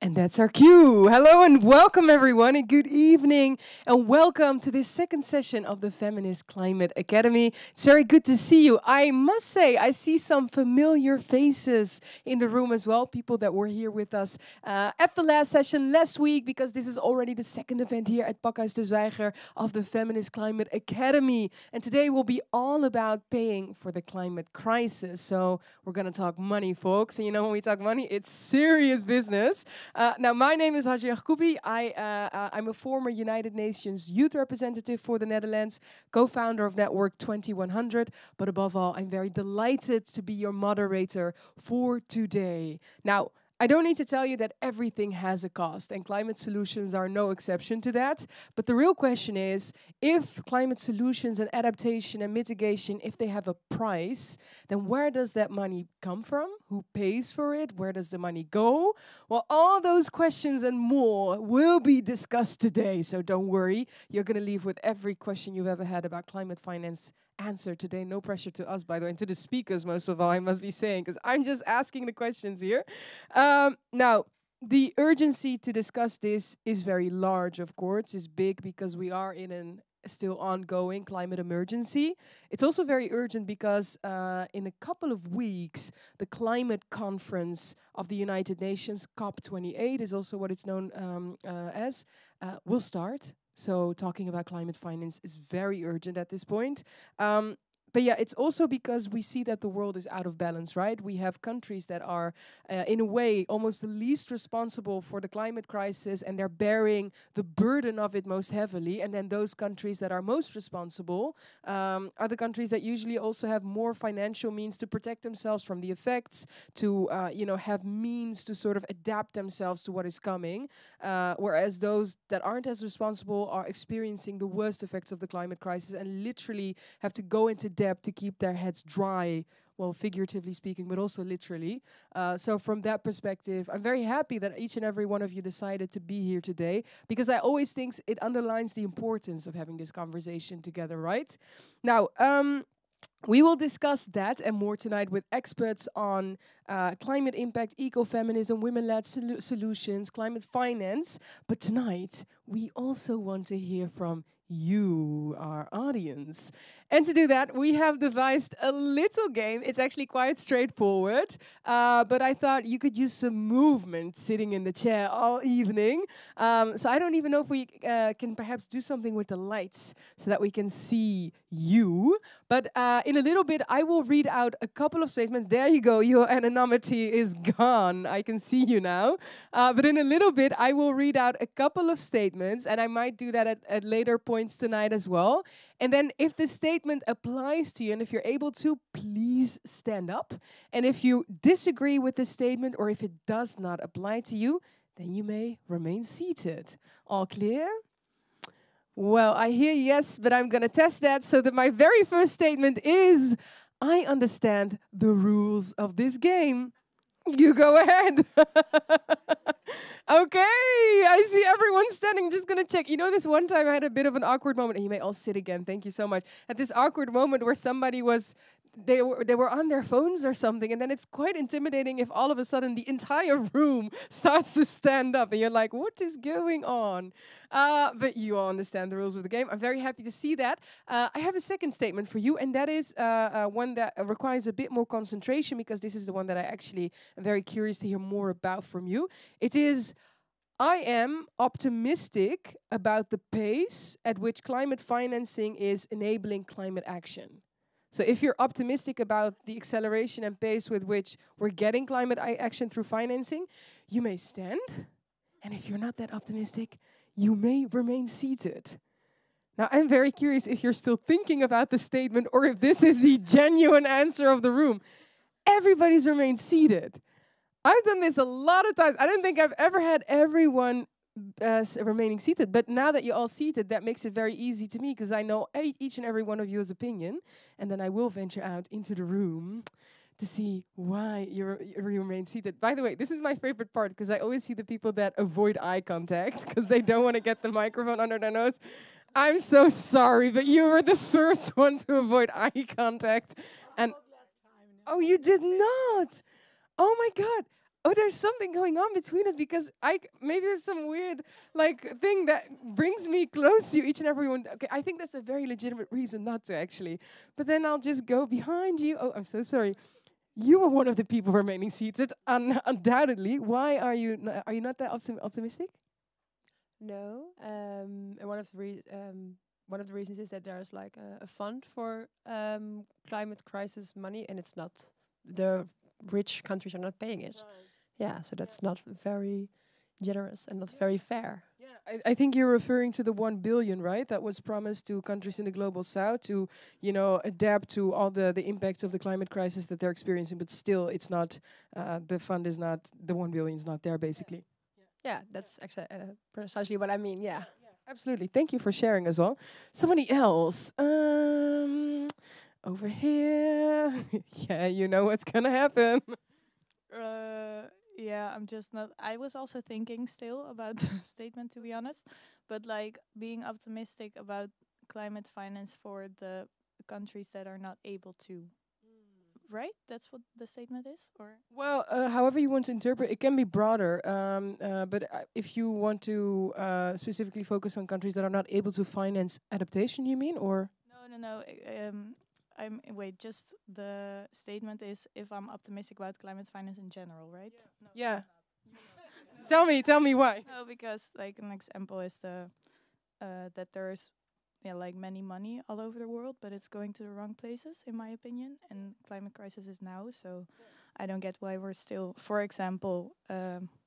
And that's our cue. Hello and welcome everyone and good evening and welcome to this second session of the Feminist Climate Academy. It's very good to see you. I must say I see some familiar faces in the room as well. People that were here with us at the last session last week, because this is already the second event here at Pakhuis de Zwijger of the Feminist Climate Academy. And today will be all about paying for the climate crisis. So we're going to talk money, folks. And you know, when we talk money, it's serious business. Now, my name is Haji Yacoubi. I'm a former United Nations youth representative for the Netherlands, co-founder of Network 2100. But above all, I'm very delighted to be your moderator for today. Now, I don't need to tell you that everything has a cost, and climate solutions are no exception to that. But the real question is, if climate solutions and adaptation and mitigation, if they have a price, then where does that money come from? Who pays for it? Where does the money go? Well, all those questions and more will be discussed today. So don't worry, you're going to leave with every question you've ever had about climate finance answer today. No pressure to us, by the way, and to the speakers most of all, I must be saying, because I'm just asking the questions here. Now, the urgency to discuss this is very large, of course. It's big because we are in an still ongoing climate emergency. It's also very urgent because in a couple of weeks, the climate conference of the United Nations, COP28 is also what it's known as, will start. So talking about climate finance is very urgent at this point. But yeah, it's also because we see that the world is out of balance, right? We have countries that are, in a way, almost the least responsible for the climate crisis, and they're bearing the burden of it most heavily. And then those countries that are most responsible are the countries that usually also have more financial means to protect themselves from the effects, to have means to sort of adapt themselves to what is coming. Whereas those that aren't as responsible are experiencing the worst effects of the climate crisis and literally have to go into debt to keep their heads dry, well, figuratively speaking, but also literally. So from that perspective, I'm very happy that each and every one of you decided to be here today, because I always think it underlines the importance of having this conversation together, right? Now, we will discuss that and more tonight with experts on climate impact, ecofeminism, women-led solutions, climate finance. But tonight, we also want to hear from you, our audience. And to do that, we have devised a little game. It's actually quite straightforward, but I thought you could use some movement sitting in the chair all evening. So I don't even know if we can perhaps do something with the lights so that we can see you. But in a little bit, I will read out a couple of statements. There you go. Your anonymity is gone. I can see you now. But in a little bit, I will read out a couple of statements, and I might do that at later points tonight as well. And then if the statement applies to you, and if you're able to, please stand up. And if you disagree with the statement, or if it does not apply to you, then you may remain seated. All clear? Well, I hear yes, but I'm going to test that. So that my very first statement is, I understand the rules of this game. You go ahead. Okay, I see everyone standing. Just going to check. You know, this one time I had a bit of an awkward moment. And you may all sit again. Thank you so much. At this awkward moment where somebody was, they were on their phones or something. And then it's quite intimidating if all of a sudden the entire room starts to stand up. And you're like, what is going on? But you all understand the rules of the game. I'm very happy to see that. I have a second statement for you. And that is one that requires a bit more concentration, because this is the one that I actually am very curious to hear more about from you. It is, I am optimistic about the pace at which climate financing is enabling climate action. So if you're optimistic about the acceleration and pace with which we're getting climate action through financing, you may stand. And if you're not that optimistic, you may remain seated. Now, I'm very curious if you're still thinking about the statement or if this is the genuine answer of the room. Everybody's remained seated. I've done this a lot of times. I don't think I've ever had everyone remaining seated. But now that you're all seated, that makes it very easy to me, because I know each and every one of you's opinion. And then I will venture out into the room to see why you remain seated. By the way, this is my favorite part, because I always see the people that avoid eye contact because they don't want to get the microphone under their nose. I'm so sorry, but you were the first one to avoid eye contact. And oh, you did not. Oh my God. oh, there's something going on between us because maybe there's some weird like thing that brings me close to you each and every one. Okay, I think that's a very legitimate reason not to actually. But then I'll just go behind you. Oh, I'm so sorry. You were one of the people remaining seated, undoubtedly. Why are you not that optimistic? No, and one of the reasons is that there's like a fund for climate crisis money, and it's not the rich countries are not paying it. Right. Yeah, so that's not very generous and not very fair. Yeah, I think you're referring to the 1 billion, right? That was promised to countries in the global south to, adapt to all the impacts of the climate crisis that they're experiencing. But still, it's not, the fund is not, the 1 billion is not there, basically. Yeah, that's actually precisely what I mean. Yeah. Absolutely. Thank you for sharing as well. Somebody else. Over here. Yeah, you know what's going to happen. Yeah, I'm just not. I was also thinking still about the statement, to be honest, but like being optimistic about climate finance for the countries that are not able to. Right? That's what the statement is, or well, however you want to interpret, it can be broader. But if you want to specifically focus on countries that are not able to finance adaptation, you mean, or no. I'm wait. Just the statement is if I'm optimistic about climate finance in general, right? Yeah. No, tell me why. No, because like an example is the that there's like many money all over the world, but it's going to the wrong places, in my opinion. And climate crisis is now, so I don't get why we're still, for example,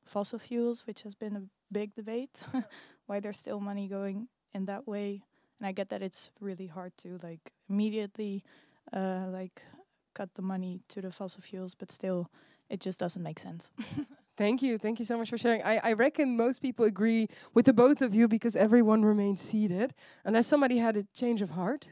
fossil fuels, which has been a big debate, why there's still money going in that way. And I get that it's really hard to like immediately like cut the money to the fossil fuels, but still, it just doesn't make sense. Thank you so much for sharing. I reckon most people agree with the both of you because everyone remained seated, unless somebody had a change of heart.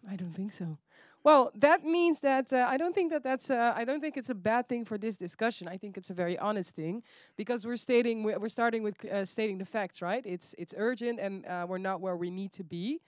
I don't think so. Well, that means that I don't think it's a bad thing for this discussion. I think it's a very honest thing because we're starting with stating the facts, right? It's urgent and we're not where we need to be.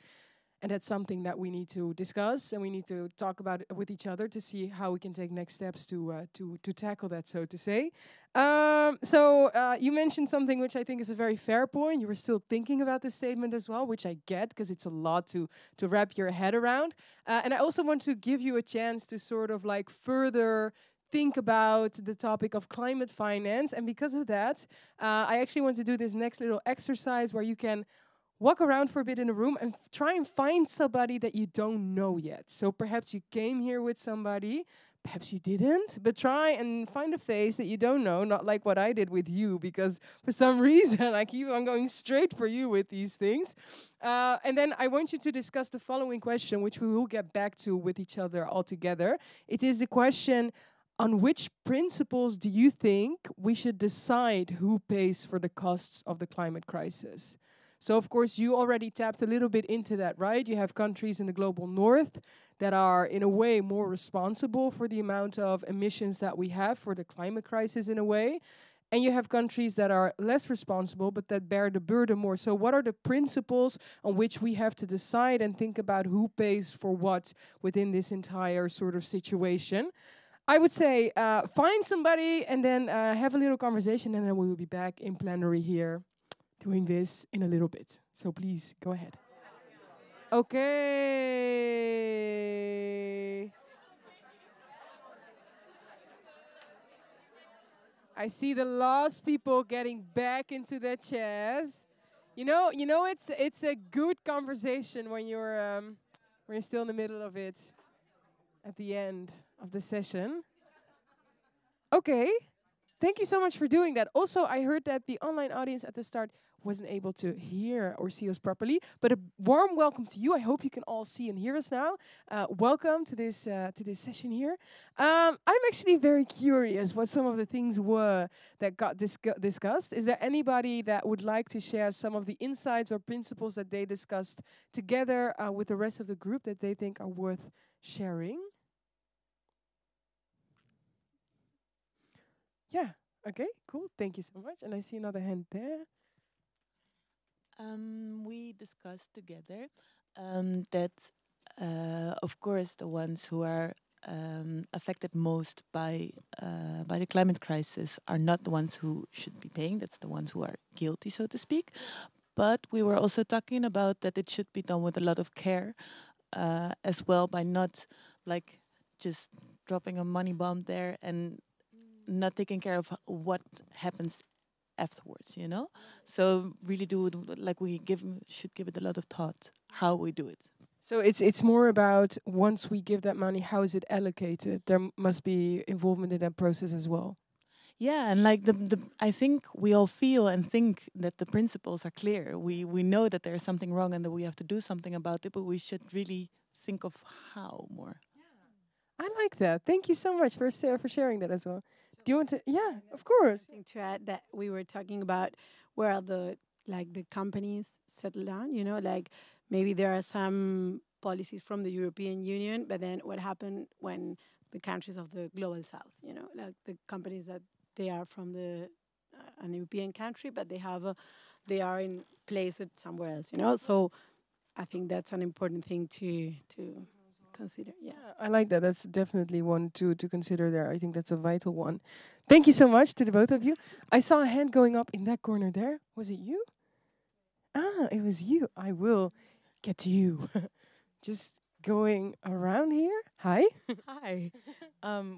And that's something that we need to discuss and we need to talk about it with each other to see how we can take next steps to tackle that, so to say. You mentioned something which I think is a very fair point. You were still thinking about this statement as well, which I get because it's a lot to wrap your head around. And I also want to give you a chance to sort of like further think about the topic of climate finance. And because of that, I actually want to do this next little exercise where you can walk around for a bit in a room and try and find somebody that you don't know yet. So perhaps you came here with somebody, perhaps you didn't, but try and find a face that you don't know, not like what I did with you, because for some reason I keep on going straight for you with these things. And then I want you to discuss the following question, which we will get back to with each other all together. It is the question, on which principles do you think we should decide who pays for the costs of the climate crisis? So, of course, you already tapped a little bit into that, right? You have countries in the global north that are, in a way, more responsible for the amount of emissions that we have for the climate crisis, in a way. And you have countries that are less responsible, but that bear the burden more. So what are the principles on which we have to decide and think about who pays for what within this entire sort of situation? I would say find somebody and then have a little conversation, and then we will be back in plenary here doing this in a little bit. So please, go ahead. Okay. I see the last people getting back into their chairs. You know, it's a good conversation when you're still in the middle of it at the end of the session. Okay. Thank you so much for doing that. Also, I heard that the online audience at the start wasn't able to hear or see us properly, but a warm welcome to you. I hope you can all see and hear us now. Welcome to this session here. I'm actually very curious what some of the things were that got discussed. Is there anybody that would like to share some of the insights or principles that they discussed together with the rest of the group that they think are worth sharing? Yeah. Okay, cool. Thank you so much. And I see another hand there. We discussed together that, of course, the ones who are affected most by the climate crisis are not the ones who should be paying. That's the ones who are guilty, so to speak. But we were also talking about that it should be done with a lot of care as well, by not like just dropping a money bomb there and not taking care of what happens afterwards, you know. So really do it like we should give it a lot of thought how we do it. So it's more about once we give that money, how is it allocated? There must be involvement in that process as well. Yeah, and like I think we all feel and think that the principles are clear. We know that there is something wrong and that we have to do something about it, but we should really think of how more. I like that. Thank you so much for sharing that as well. Do you want to? Yeah, of course. Thing to add that we were talking about where are the companies settle down. You know, like maybe there are some policies from the European Union, but then what happened when the countries of the global south? You know, like the companies that they are from an European country, but they are in placed somewhere else. You know, so I think that's an important thing to consider. Yeah, I like that. That's definitely one to consider there. I think that's a vital one. Thank you so much to the both of you. I saw a hand going up in that corner there. Was it you? Ah, it was you. I will get to you. Just going around here. Hi. Hi.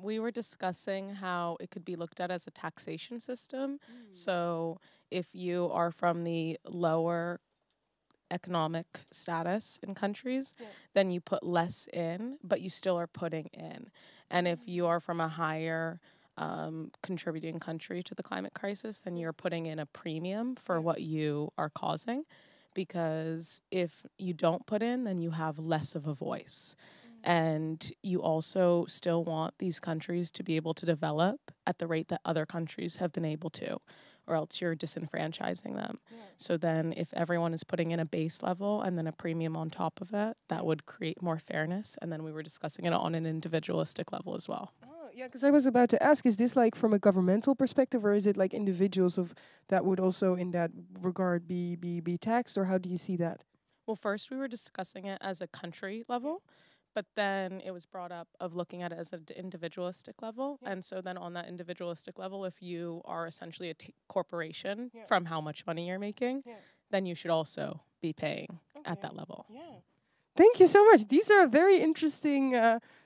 We were discussing how it could be looked at as a taxation system. So if you are from the lower economic status in countries, then you put less in, but you still are putting in. And if you are from a higher contributing country to the climate crisis, then you're putting in a premium for what you are causing. Because if you don't put in, then you have less of a voice. And you also still want these countries to be able to develop at the rate that other countries have been able to, or else you're disenfranchising them. So then if everyone is putting in a base level and then a premium on top of it, that would create more fairness. And then we were discussing it on an individualistic level as well. Yeah, because I was about to ask, is this like from a governmental perspective, or is it like individuals that would also in that regard be taxed, or how do you see that? Well, first we were discussing it as a country level, but then it was brought up of looking at it as an individualistic level. And so then on that individualistic level, if you are essentially a corporation from how much money you're making, then you should also be paying at that level. Thank you so much. These are very interesting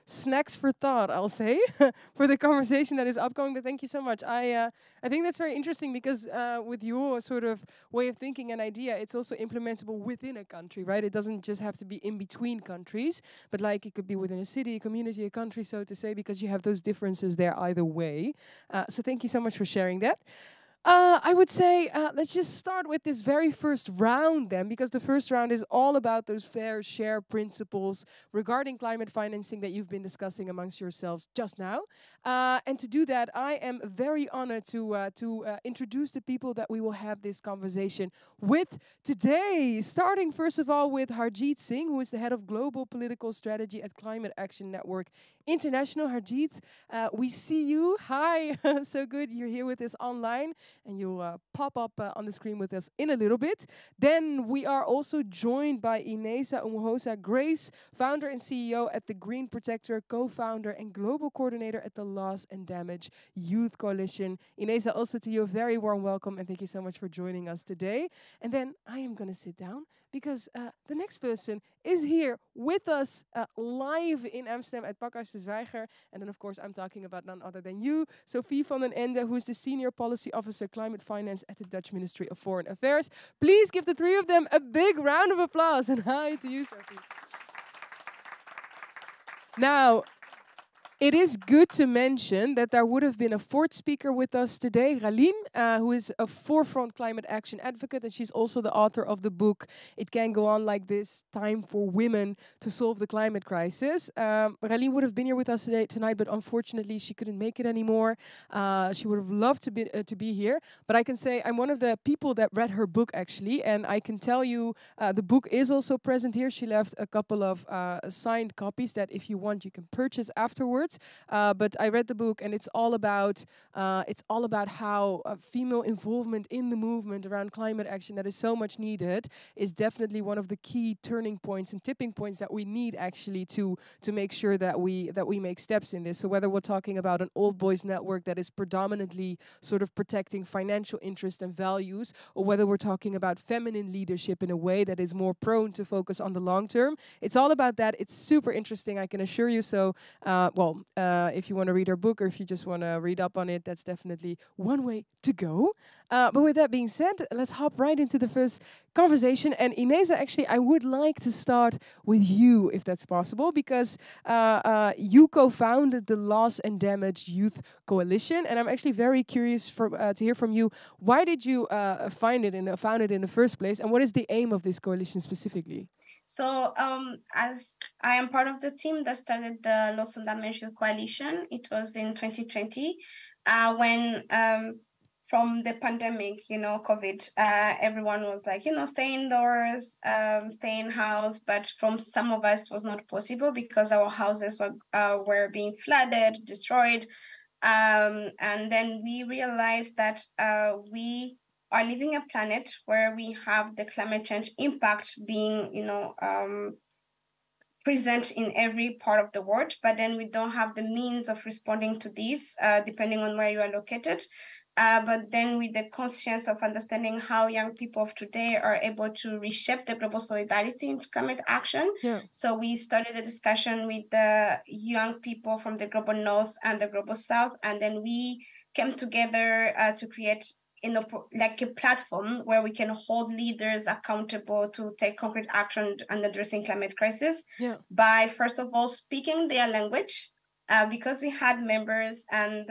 snacks for thought, I'll say, for the conversation that is upcoming. But thank you so much. I think that's very interesting because with your sort of way of thinking and idea, it's also implementable within a country, right? It doesn't just have to be in between countries, but like it could be within a city, a community, a country, so to say, because you have those differences there either way. So thank you so much for sharing that. I would say let's just start with this very first round then, because the first round is all about those fair share principles regarding climate financing that you've been discussing amongst yourselves just now. And to do that, I am very honored to introduce the people that we will have this conversation with today. Starting first of all with Harjeet Singh, who is the head of Global Political Strategy at Climate Action Network International. Harjeet, we see you. Hi, so good you're here with us online. And you'll pop up on the screen with us in a little bit. Then we are also joined by Ineza Umuhosa Grace, founder and CEO at the Green Protector, co-founder and global coordinator at the Loss and Damage Youth Coalition. Ineza, also to you, a very warm welcome and thank you so much for joining us today. And then I am going to sit down because the next person is here with us live in Amsterdam at Pakhuis de Zwijger. And then, of course, I'm talking about none other than you, Sophie van den Ende, who is the Senior Policy Officer Climate Finance at the Dutch Ministry of Foreign Affairs. Please give the three of them a big round of applause. And hi to you, Sophie. Now, it is good to mention that there would have been a fourth speaker with us today, Raline, who is a forefront climate action advocate, and she's also the author of the book, It Can Go On Like This, Time for Women to Solve the Climate Crisis. Raline would have been here with us tonight, but unfortunately she couldn't make it anymore. She would have loved to be here, but I can say I'm one of the people that read her book, actually, and I can tell you the book is also present here. She left a couple of signed copies that if you want, you can purchase afterwards. But I read the book, and it's all about how female involvement in the movement around climate action that is so much needed is definitely one of the key turning points and tipping points that we need actually to make sure that we make steps in this. So whether we're talking about an old boys network that is predominantly sort of protecting financial interest and values, or whether we're talking about feminine leadership in a way that is more prone to focus on the long term, it's all about that. It's super interesting, I can assure you. So if you want to read her book, or if you just want to read up on it, that's definitely one way to go. But with that being said, let's hop right into the first conversation. And Ineza, actually, I would like to start with you, if that's possible, because you co-founded the Loss and Damage Youth Coalition, and I'm actually very curious to hear from you. Why did you found it in the first place, and what is the aim of this coalition specifically? So, as I am part of the team that started the Loss and Damage Youth Coalition, it was in 2020 when from the pandemic, COVID, everyone was like, stay indoors, stay in house. But from some of us, it was not possible because our houses were being flooded, destroyed. And then we realized that we are living a planet where we have the climate change impact being, present in every part of the world, but then we don't have the means of responding to this, depending on where you are located. But then with the conscience of understanding how young people of today are able to reshape the global solidarity into climate action. Yeah. So we started a discussion with the young people from the global north and the global south, and then we came together to create like a platform where we can hold leaders accountable to take concrete action on addressing climate crisis by, first of all, speaking their language. Because we had members and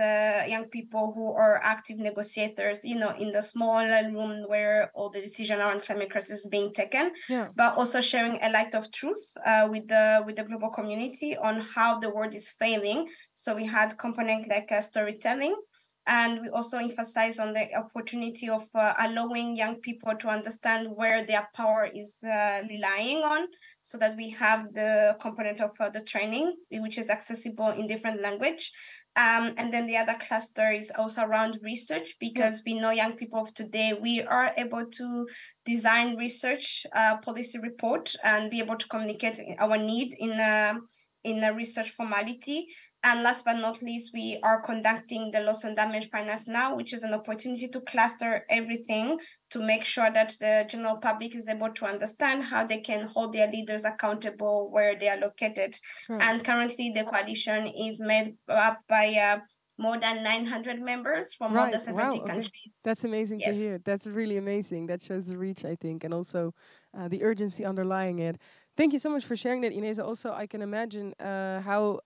young people who are active negotiators, in the small room where all the decision around climate crisis is being taken, but also sharing a light of truth with the global community on how the world is failing. So we had components like storytelling. And we also emphasize on the opportunity of allowing young people to understand where their power is relying on, so that we have the component of the training, which is accessible in different language. And then the other cluster is also around research, because we know young people of today, we are able to design research policy report and be able to communicate our need in a research formality. And last but not least, we are conducting the Loss and Damage Finance Now, which is an opportunity to cluster everything to make sure that the general public is able to understand how they can hold their leaders accountable where they are located. Right. And currently, the coalition is made up by more than 900 members from more than 70 countries. That's amazing to hear. That's really amazing. That shows the reach, I think, and also the urgency underlying it. Thank you so much for sharing that, Ineza. Also, I can imagine how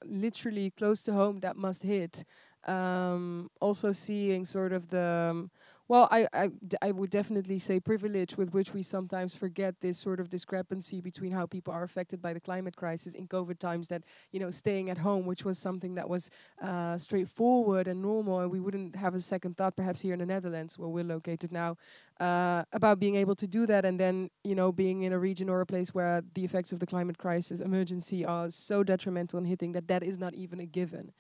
literally close to home that must hit. Also seeing sort of the, I would definitely say privilege with which we sometimes forget this sort of discrepancy between how people are affected by the climate crisis in COVID times, that, staying at home, which was something that was straightforward and normal, and we wouldn't have a second thought, perhaps here in the Netherlands, where we're located now, about being able to do that, and then, being in a region or a place where the effects of the climate crisis emergency are so detrimental and hitting that is not even a given.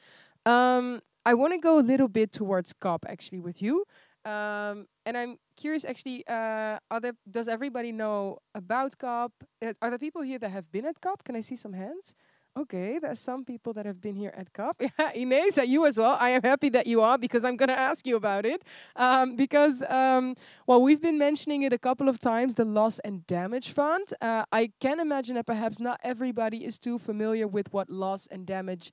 I want to go a little bit towards COP actually with you. And I'm curious actually, does everybody know about COP? Are there people here that have been at COP? Can I see some hands? Okay, there's some people that have been here at COP. Ineza, you as well. I am happy that you are, because I'm going to ask you about it. We've been mentioning it a couple of times, the Loss and Damage Fund. I can imagine that perhaps not everybody is too familiar with what loss and damages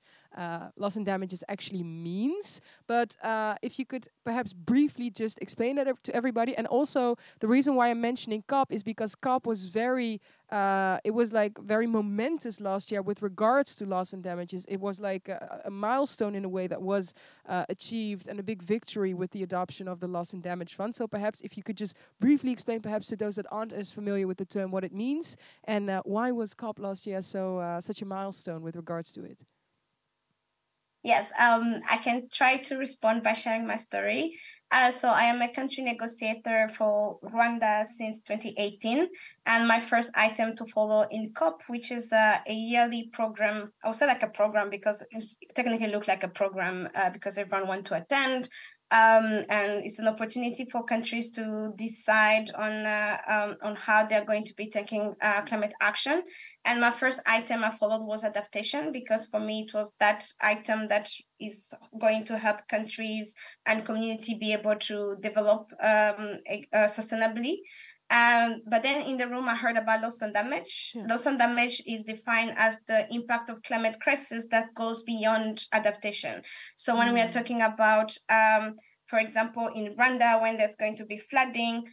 actually means. But if you could perhaps briefly just explain that to everybody. And also, the reason why I'm mentioning COP is because COP was very momentous last year with regards to loss and damages. It was like a milestone in a way that was achieved, and a big victory with the adoption of the Loss and Damage Fund. So perhaps if you could just briefly explain, perhaps to those that aren't as familiar with the term, what it means, and why was COP last year such a milestone with regards to it? Yes, I can try to respond by sharing my story. So I am a country negotiator for Rwanda since 2018, and my first item to follow in COP, which is a yearly program. I would say like a program because it technically looked like a program because everyone went to attend. and it's an opportunity for countries to decide on how they're going to be taking climate action. And my first item I followed was adaptation, because for me it was that item that is going to help countries and community be able to develop sustainably. But then in the room, I heard about loss and damage. Yeah. Loss and damage is defined as the impact of climate crisis that goes beyond adaptation. So when we are talking about, for example, in Rwanda, when there's going to be flooding,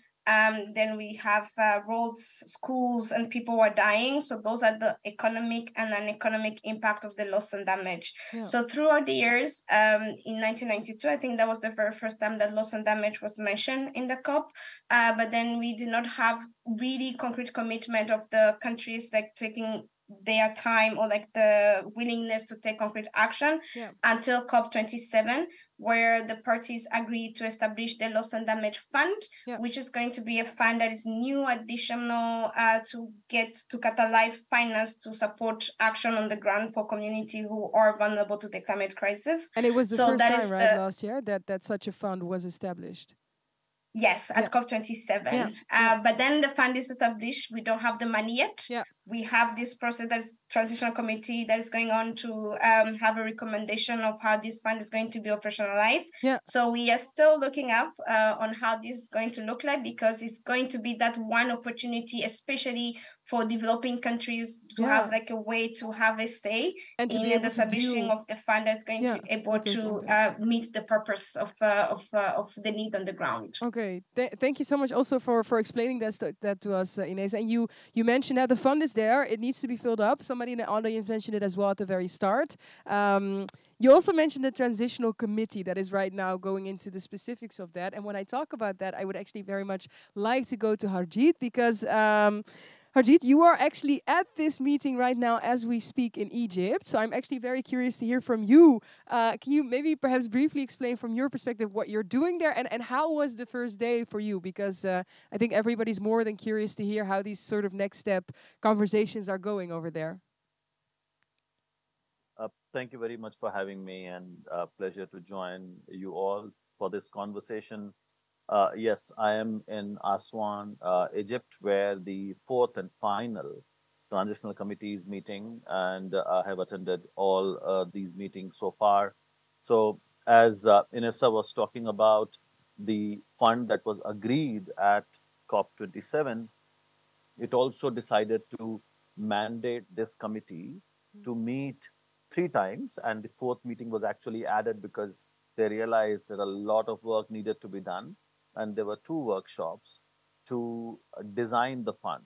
then we have roads, schools, and people are dying. So those are the economic and non-economic impact of the loss and damage. Yeah. So throughout the years, in 1992, I think that was the very first time that loss and damage was mentioned in the COP. But then we did not have really concrete commitment of the countries like taking their time or like the willingness to take concrete action until COP27, where the parties agreed to establish the loss and damage fund, which is going to be a fund that is new, additional to catalyze finance to support action on the ground for community who are vulnerable to the climate crisis. And it was the first time, right, last year that such a fund was established. Yes, at COP27. But then the fund is established. We don't have the money yet. We have this process, that is transitional committee, that is going on to have a recommendation of how this fund is going to be operationalized. So we are still looking up on how this is going to look like, because it's going to be that one opportunity, especially for developing countries, to have like a way to have a say and in the establishing of the fund that's going to be able to meet the purpose of the need on the ground. Okay, thank you so much also for explaining that to us, Inés. And you mentioned that the fund is there; it needs to be filled up. Somebody in the audience mentioned it as well at the very start. You also mentioned the transitional committee that is right now going into the specifics of that. And when I talk about that, I would actually very much like to go to Harjeet, because Harjeet, you are actually at this meeting right now as we speak in Egypt. So I'm actually very curious to hear from you. Can you maybe perhaps briefly explain from your perspective what you're doing there, and how was the first day for you? Because I think everybody's more than curious to hear how these sort of next step conversations are going over there. Thank you very much for having me, and pleasure to join you all for this conversation. Yes, I am in Aswan, Egypt, where the fourth and final transitional committee is meeting, and I have attended all these meetings so far. So as Inessa was talking about the fund that was agreed at COP27, it also decided to mandate this committee to meet 3 times, and the 4th meeting was actually added because they realized that a lot of work needed to be done, and there were 2 workshops to design the fund.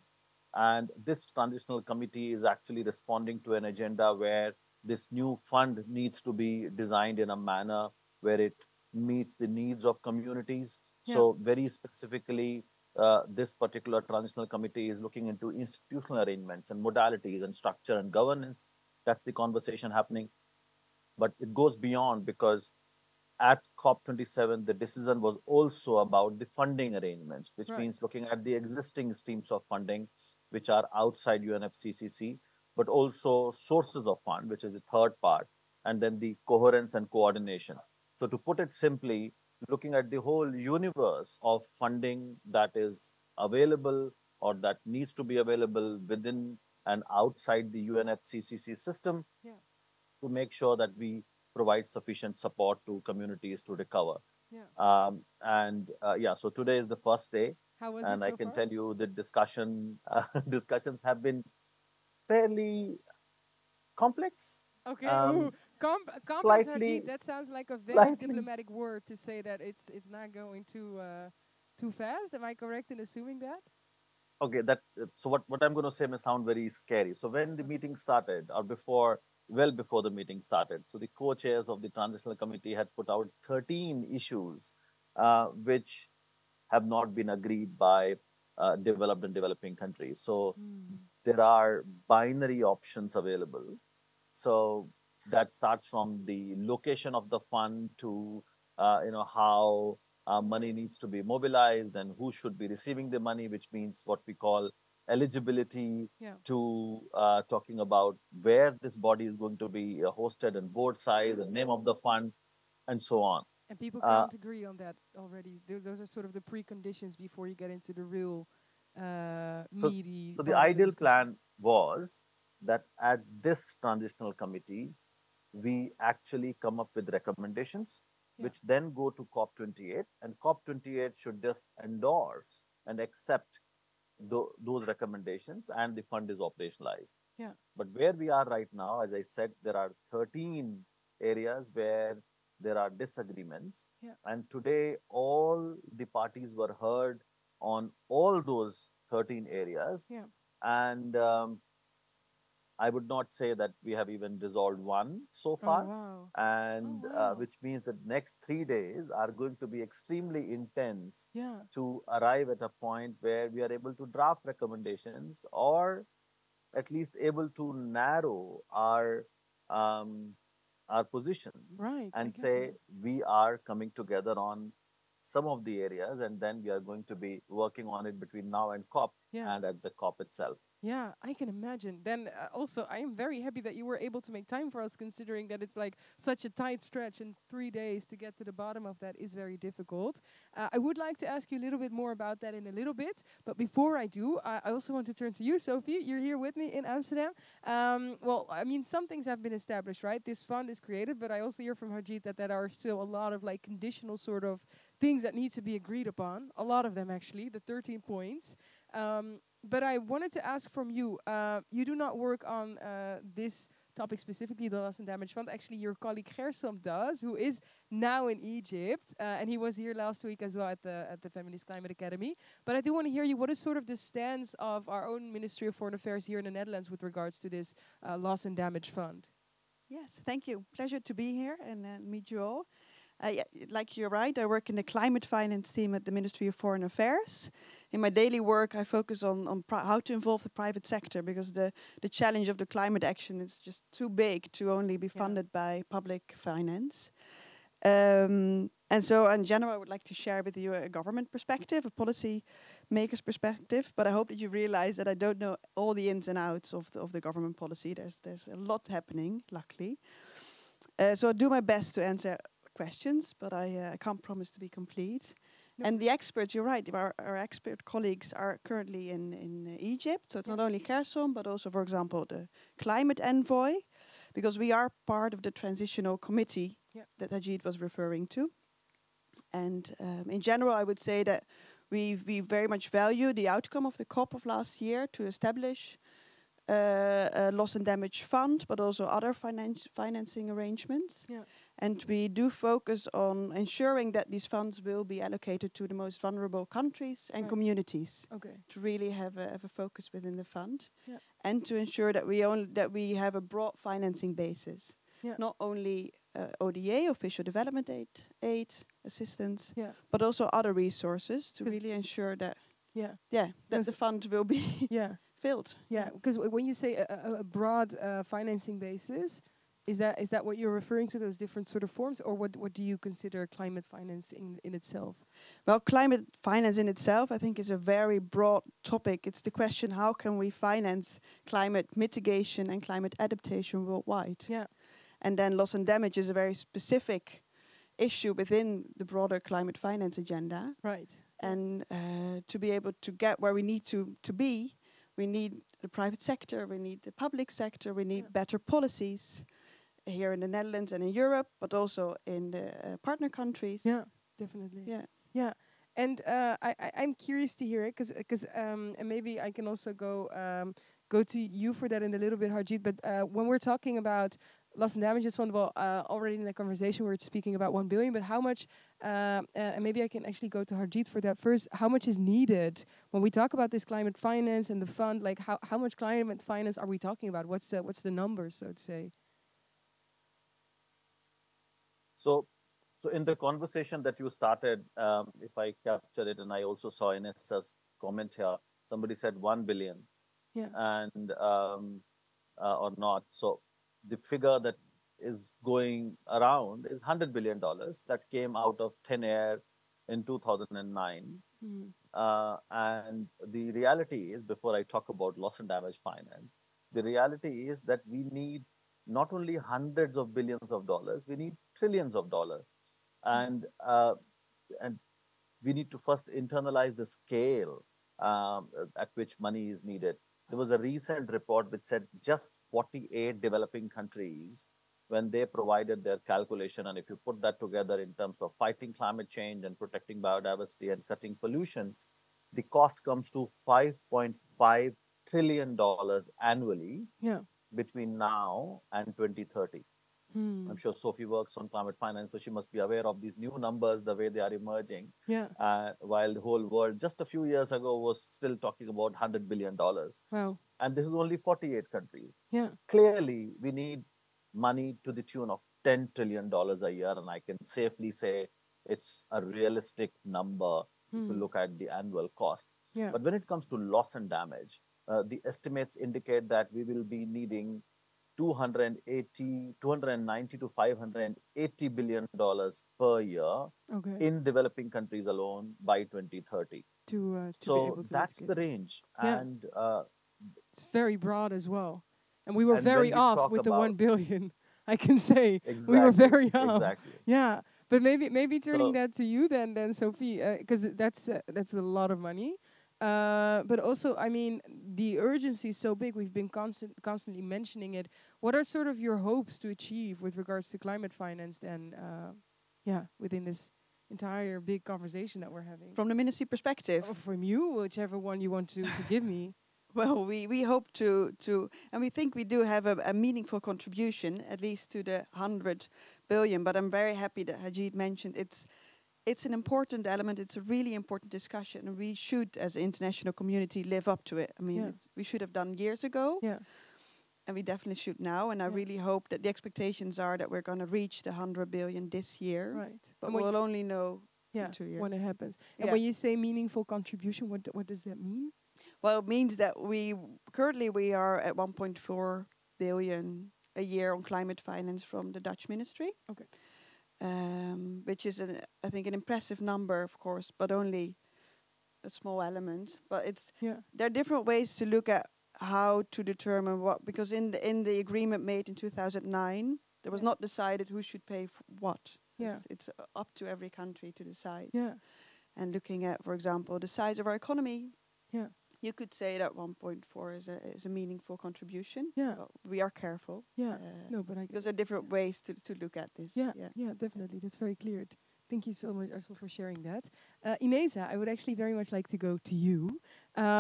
And this transitional committee is actually responding to an agenda where this new fund needs to be designed in a manner where it meets the needs of communities. So very specifically, this particular transitional committee is looking into institutional arrangements and modalities and structure and governance. That's the conversation happening. But it goes beyond, because at COP27, the decision was also about the funding arrangements, which means looking at the existing streams of funding, which are outside UNFCCC, but also sources of fund, which is the third part, and then the coherence and coordination. So to put it simply, looking at the whole universe of funding that is available or that needs to be available within and outside the UNFCCC system, to make sure that we provide sufficient support to communities to recover. So today is the first day. How was and it I so can far? tell you the discussions have been fairly complex. Okay. Complex, Slightly, Harjeet, that sounds like a very slightly. diplomatic word to say that it's not going too fast. Am I correct in assuming that? Okay, so what I'm going to say may sound very scary. So when the meeting started, or well before the meeting started, so the co-chairs of the transitional committee had put out 13 issues, which have not been agreed by developed and developing countries. So there are binary options available. So that starts from the location of the fund to how money needs to be mobilized and who should be receiving the money, which means what we call eligibility, to talking about where this body is going to be hosted and board size and name of the fund and so on. And people Uh, can't agree on that already. Those are sort of the preconditions before you get into the real so, meaty so the part of the ideal discussion. plan was that at this transitional committee, we actually come up with recommendations, Yeah. which then go to COP28, and COP28 should just endorse and accept those recommendations, and the fund is operationalized. Yeah. But where we are right now, as I said, there are 13 areas where there are disagreements. Yeah. And today, all the parties were heard on all those 13 areas. Yeah. And I would not say that we have even resolved one so Oh far. wow. And wow. which means that next 3 days are going to be extremely intense Yeah. to arrive at a point where we are able to draft recommendations, or at least able to narrow um, our positions Right. I and get say that. we are coming together on some of the areas, and then we are going to be working on it between now and COP Yeah. and at the COP itself. Yeah, I can imagine. Then also, I am very happy that you were able to make time for us, considering that it's like such a tight stretch, and 3 days to get to the bottom of that is very difficult. I would like to ask you a little bit more about that in a little bit. But before I do, I also want to turn to you, Sophie. You're here with me in Amsterdam. Well, I mean, some things have been established, right? This fund is created, but I also hear from Harjeet that there are still a lot of like conditional sort of things that need to be agreed upon. A lot of them, actually, the 13 points. But I wanted to ask from you, you do not work on this topic specifically, the loss and damage fund. Actually, your colleague Gersom does, who is now in Egypt, and he was here last week as well at the Feminist Climate Academy. But I do want to hear you, what is sort of the stance of our own Ministry of Foreign Affairs here in the Netherlands with regards to this loss and damage fund? Yes, thank you. Pleasure to be here and meet you all. Yeah, like you're right, I work in the climate finance team at the Ministry of Foreign Affairs. In my daily work, I focus on how to involve the private sector, because the challenge of the climate action is just too big to only be funded by public finance. And so in general, I would like to share with you a government perspective, a policy maker's perspective, but I hope that you realize that I don't know all the ins and outs of the government policy. There's a lot happening, luckily. So I'll do my best to answer questions, but I can't promise to be complete. No. And the experts, you're right, our expert colleagues are currently in Egypt, so it's not only Kherson, but also, for example, the climate envoy, because we are part of the transitional committee that Ajit was referring to. And in general, I would say that we very much value the outcome of the COP of last year to establish a loss and damage fund, but also other financing arrangements. Yeah. And we do focus on ensuring that these funds will be allocated to the most vulnerable countries and communities. Okay. To really have a focus within the fund, and to ensure that we have a broad financing basis, not only ODA, official development aid assistance, but also other resources to really ensure that that the fund will be filled. Yeah, because when you say a broad financing basis, is that what you're referring to, those different sort of forms, or what do you consider climate finance in itself? Well, climate finance in itself, I think, is a very broad topic. It's the question, how can we finance climate mitigation and climate adaptation worldwide? Yeah. And then loss and damage is a very specific issue within the broader climate finance agenda. Right. And to be able to get where we need to be, we need the private sector, we need the public sector, we need better policies here in the Netherlands and in Europe, but also in the partner countries. Yeah, definitely. Yeah, yeah. And I'm curious to hear it, because and maybe I can also go to you for that in a little bit, Harjeet. But when we're talking about loss and damages fund, well, already in the conversation we were speaking about 1 billion, but how much, and maybe I can actually go to Harjeet for that first, how much is needed when we talk about this climate finance and the fund? Like how much climate finance are we talking about? What's the numbers, so to say? So in the conversation that you started, if I capture it, and I also saw Inessa's comment here, somebody said 1 billion, and or not. So the figure that is going around is $100 billion that came out of thin air in 2009. And the reality is, before I talk about loss and damage finance, the reality is that we need not only hundreds of billions of dollars, we need trillions of dollars. and and we need to first internalize the scale at which money is needed. There was a recent report which said just 48 developing countries, when they provided their calculation, and if you put that together in terms of fighting climate change and protecting biodiversity and cutting pollution, the cost comes to $5.5 trillion annually Yeah. between now and 2030. I'm sure Sophie works on climate finance, so she must be aware of these new numbers, the way they are emerging. Yeah. While the whole world just a few years ago was still talking about $100 billion. Wow. And this is only 48 countries. Yeah. Clearly, we need money to the tune of $10 trillion a year. And I can safely say it's a realistic number if you look at the annual cost. Yeah. But when it comes to loss and damage, the estimates indicate that we will be needing 290 to $580 billion per year Okay. in developing countries alone by 2030. To be So able to that's the mitigate. range. Yeah. And It's very broad as well. And we were And when very we off talk with the 1 about- billion. I can say we were Exactly, very off. exactly. Yeah, but maybe turning So- that to you then Sophie, because that's a lot of money. But also, I mean, the urgency is so big. We've been constantly mentioning it. What are sort of your hopes to achieve with regards to climate finance then? Within this entire big conversation that we're having. From the ministry perspective, From you, whichever one you want to give me. well, we hope to, and we think we do have a meaningful contribution, at least to the 100 billion. But I'm very happy that Hajid mentioned it's an important element. It's a really important discussion, and we should, as an international community, live up to it. I mean, we should have done years ago. Yeah. And we definitely should now. And I really hope that the expectations are that we're going to reach the 100 billion this year. Right. But And when we'll only know yeah, in 2 years. when it happens. And Yeah. when you say meaningful contribution, what does that mean? Well, it means that we are at 1.4 billion a year on climate finance from the Dutch ministry. Okay. Which is, I think, an impressive number, of course, but only a small element. But there are different ways to look at how to determine what, because in the agreement made in 2009, there was not decided who should pay for what. Yeah. It's up to every country to decide. Yeah. And looking at, for example, the size of our economy, Yeah. you could say that 1.4 is a meaningful contribution. Yeah. Well, we are careful. Yeah. No, but I Because there are different ways to look at this. yeah, definitely. That's very clear. Thank you so much, Ursula, for sharing that. Ineza, I would actually very much like to go to you.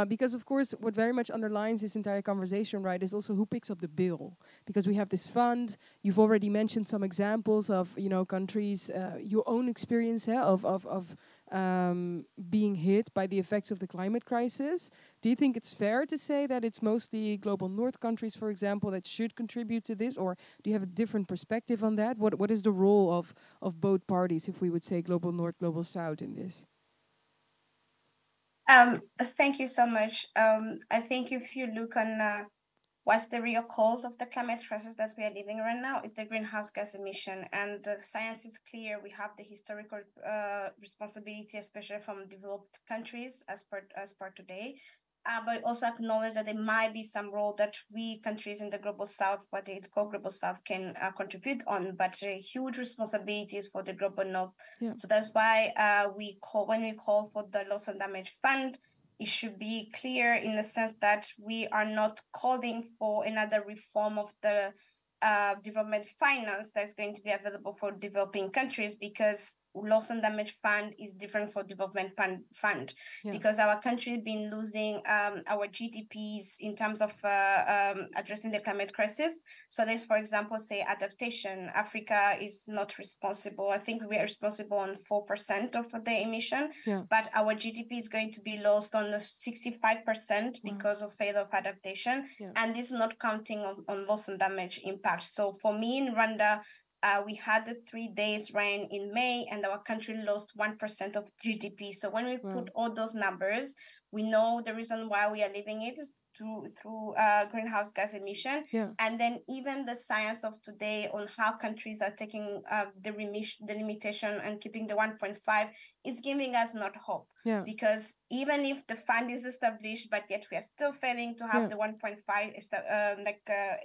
Because, of course, what very much underlines this entire conversation, right, is also who picks up the bill. Because we have this fund. You've already mentioned some examples of, countries, your own experience of being hit by the effects of the climate crisis. Do you think it's fair to say that it's mostly global north countries, for example, that should contribute to this? Or do you have a different perspective on that? What is the role of both parties, if we would say global north, global south in this? Thank you so much. I think if you look on what's the real cause of the climate crisis that we are living right now is the greenhouse gas emission. And the science is clear. We have the historical responsibility, especially from developed countries as per today. But also acknowledge that there might be some role that we countries in the global south, what they call global south, can contribute on, but huge responsibilities for the global north. Yeah. So that's why when we call for the loss and damage fund, it should be clear in the sense that we are not calling for another reform of the development finance that's going to be available for developing countries, because loss and damage fund is different for development fund. Yeah. Because our country has been losing our GDPs in terms of addressing the climate crisis. So let's, for example, say adaptation. Africa is not responsible. I think we are responsible on 4% of the emission, but our GDP is going to be lost on the 65% because of failure of adaptation. Yeah. And this is not counting on loss and damage impact. So for me in Rwanda, we had the 3 days rain in May, and our country lost 1% of GDP. So when we put all those numbers, we know the reason why we are leaving it is through greenhouse gas emission. Yeah. And then even the science of today on how countries are taking the limitation and keeping the 1.5 is giving us not hope. Yeah. Because even if the fund is established, but yet we are still failing to have the 1.5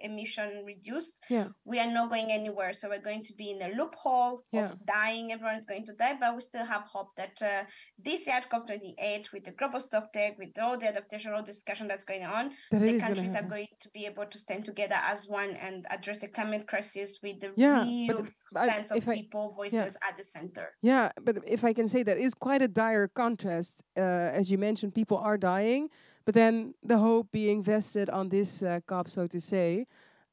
emission reduced, we are not going anywhere. So we're going to be in a loophole of dying. Everyone's going to die, but we still have hope that this year at COP28, with the global stocktake, with all the adaptation, all discussion that's going on, the countries are going to be able to stand together as one and address the climate crisis with the real sense of people, voices at the center. Yeah, but if I can say, that is quite a dire contrast. As you mentioned, people are dying, but then the hope being vested on this COP, so to say.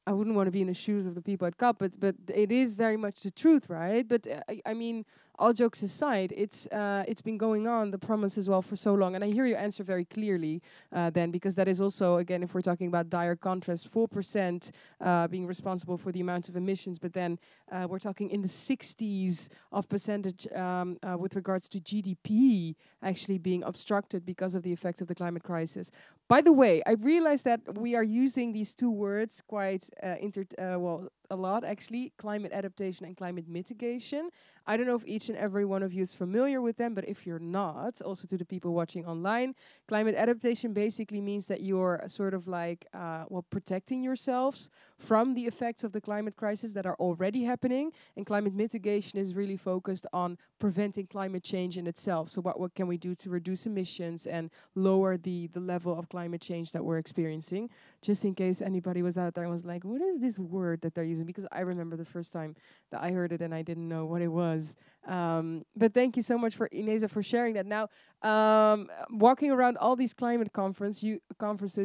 I wouldn't want to be in the shoes of the people at COP, but it is very much the truth, right? But I mean, all jokes aside, it's been going on, the promise as well, for so long. And I hear your answer very clearly then, because that is also, again, if we're talking about dire contrast, 4% being responsible for the amount of emissions, but then we're talking in the 60s of percentage with regards to GDP actually being obstructed because of the effects of the climate crisis. By the way, I realized that we are using these two words quite a lot, actually, climate adaptation and climate mitigation. I don't know if each and every one of you is familiar with them, but if you're not, also to the people watching online, climate adaptation basically means that you're sort of like, protecting yourselves from the effects of the climate crisis that are already happening. And climate mitigation is really focused on preventing climate change in itself. So what can we do to reduce emissions and lower the level of climate change that we're experiencing? Just in case anybody was out there and was like, what is this word that they're using? Because I remember the first time that I heard it and I didn't know what it was. But thank you so much for Ineza for sharing that. Now, walking around all these climate conferences,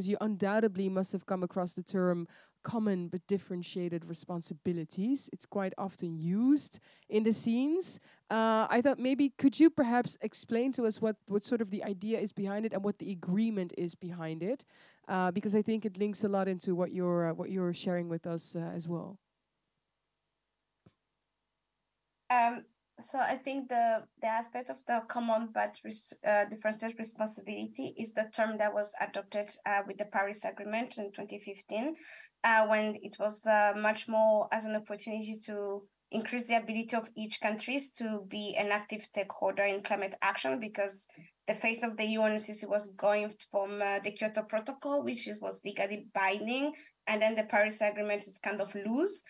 you undoubtedly must have come across the term common but differentiated responsibilities. It's quite often used in the scenes. I thought maybe could you perhaps explain to us what sort of the idea is behind it and what the agreement is behind it, because I think it links a lot into what you're sharing with us as well. So I think the aspect of the common but differentiated responsibility is the term that was adopted with the Paris Agreement in 2015, when it was much more as an opportunity to increase the ability of each country to be an active stakeholder in climate action, because the face of the UNFCCC was going from the Kyoto Protocol, which was legally binding, and then the Paris Agreement is kind of loose.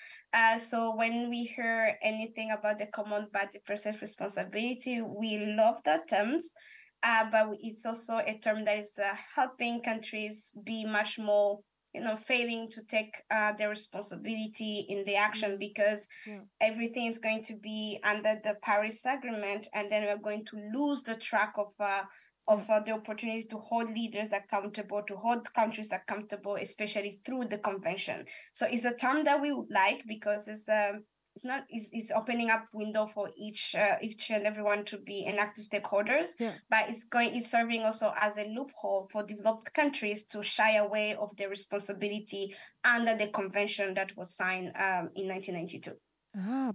So when we hear anything about the common but differentiated responsibility, we love the terms, but it's also a term that is helping countries be much more, failing to take their responsibility in the action, because everything is going to be under the Paris Agreement, and then we're going to lose the track of the opportunity to hold leaders accountable, to hold countries accountable, especially through the convention. So it's a term that we would like, because it's opening up window for each and everyone to be an active stakeholders, but it's serving also as a loophole for developed countries to shy away of their responsibility under the convention that was signed in 1992.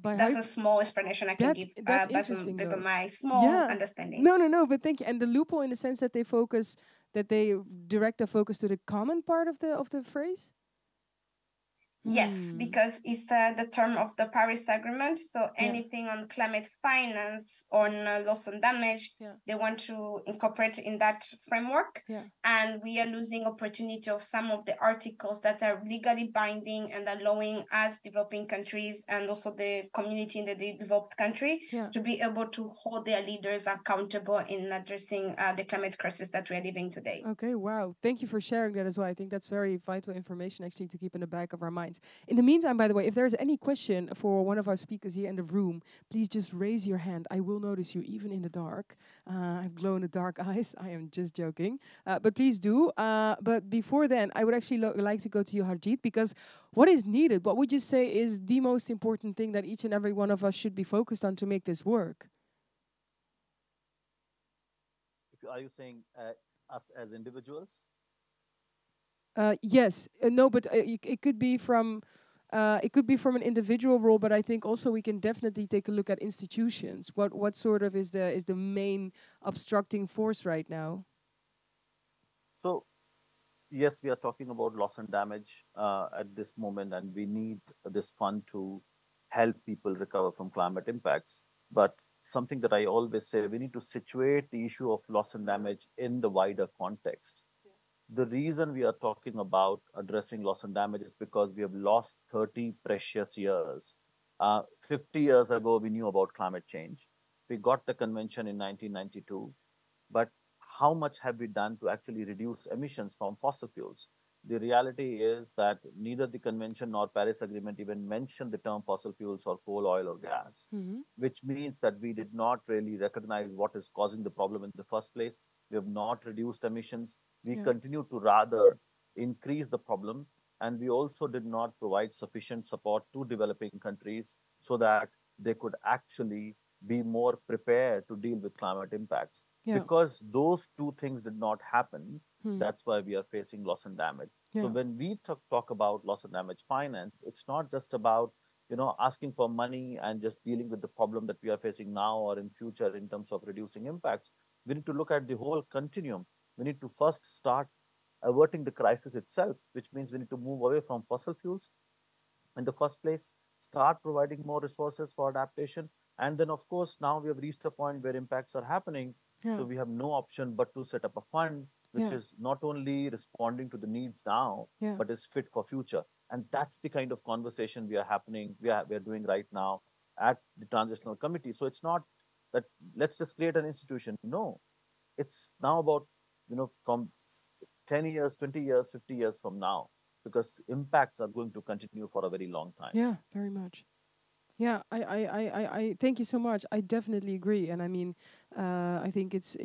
That's a small explanation I can give based on my small understanding. No, but thank you. And the loophole in the sense that they direct the focus to the common part of the phrase? Yes, because it's the term of the Paris Agreement. So anything on climate finance, on loss and damage, they want to incorporate in that framework. And we are losing opportunity of some of the articles that are legally binding and allowing us developing countries and also the community in the developed country to be able to hold their leaders accountable in addressing the climate crisis that we are living today. Okay, wow. Thank you for sharing that as well. I think that's very vital information actually to keep in the back of our minds. In the meantime, by the way, if there's any question for one of our speakers here in the room, please just raise your hand. I will notice you even in the dark. I have glow-in-the-dark eyes. I am just joking. But please do. But before then, I would actually like to go to you, Harjeet, because what is needed, what would you say is the most important thing that each and every one of us should be focused on to make this work? Are you saying us as individuals? Yes, no, but it could be from an individual role, but I think also we can definitely take a look at institutions. What sort of is the main obstructing force right now? So, yes, we are talking about loss and damage at this moment, and we need this fund to help people recover from climate impacts. But something that I always say, we need to situate the issue of loss and damage in the wider context. The reason we are talking about addressing loss and damage is because we have lost 30 precious years. 50 years ago, we knew about climate change. We got the convention in 1992, but how much have we done to actually reduce emissions from fossil fuels? The reality is that neither the convention nor Paris Agreement even mention the term fossil fuels or coal, oil, or gas, which means that we did not really recognize what is causing the problem in the first place. We have not reduced emissions. We continue to rather increase the problem. And we also did not provide sufficient support to developing countries so that they could actually be more prepared to deal with climate impacts. Because those two things did not happen, that's why we are facing loss and damage. So when we talk about loss and damage finance, it's not just about asking for money and just dealing with the problem that we are facing now or in future in terms of reducing impacts. We need to look at the whole continuum. We need to first start averting the crisis itself, which means we need to move away from fossil fuels in the first place, start providing more resources for adaptation. And then, of course, now we have reached a point where impacts are happening. So we have no option but to set up a fund which is not only responding to the needs now, but is fit for future. And that's the kind of conversation we are doing right now at the Transitional Committee. So it's not that let's just create an institution. No, it's now about, from 10 years, 20 years, 50 years from now, because impacts are going to continue for a very long time. Yeah, very much. Yeah, I thank you so much. I definitely agree, and I mean, I think it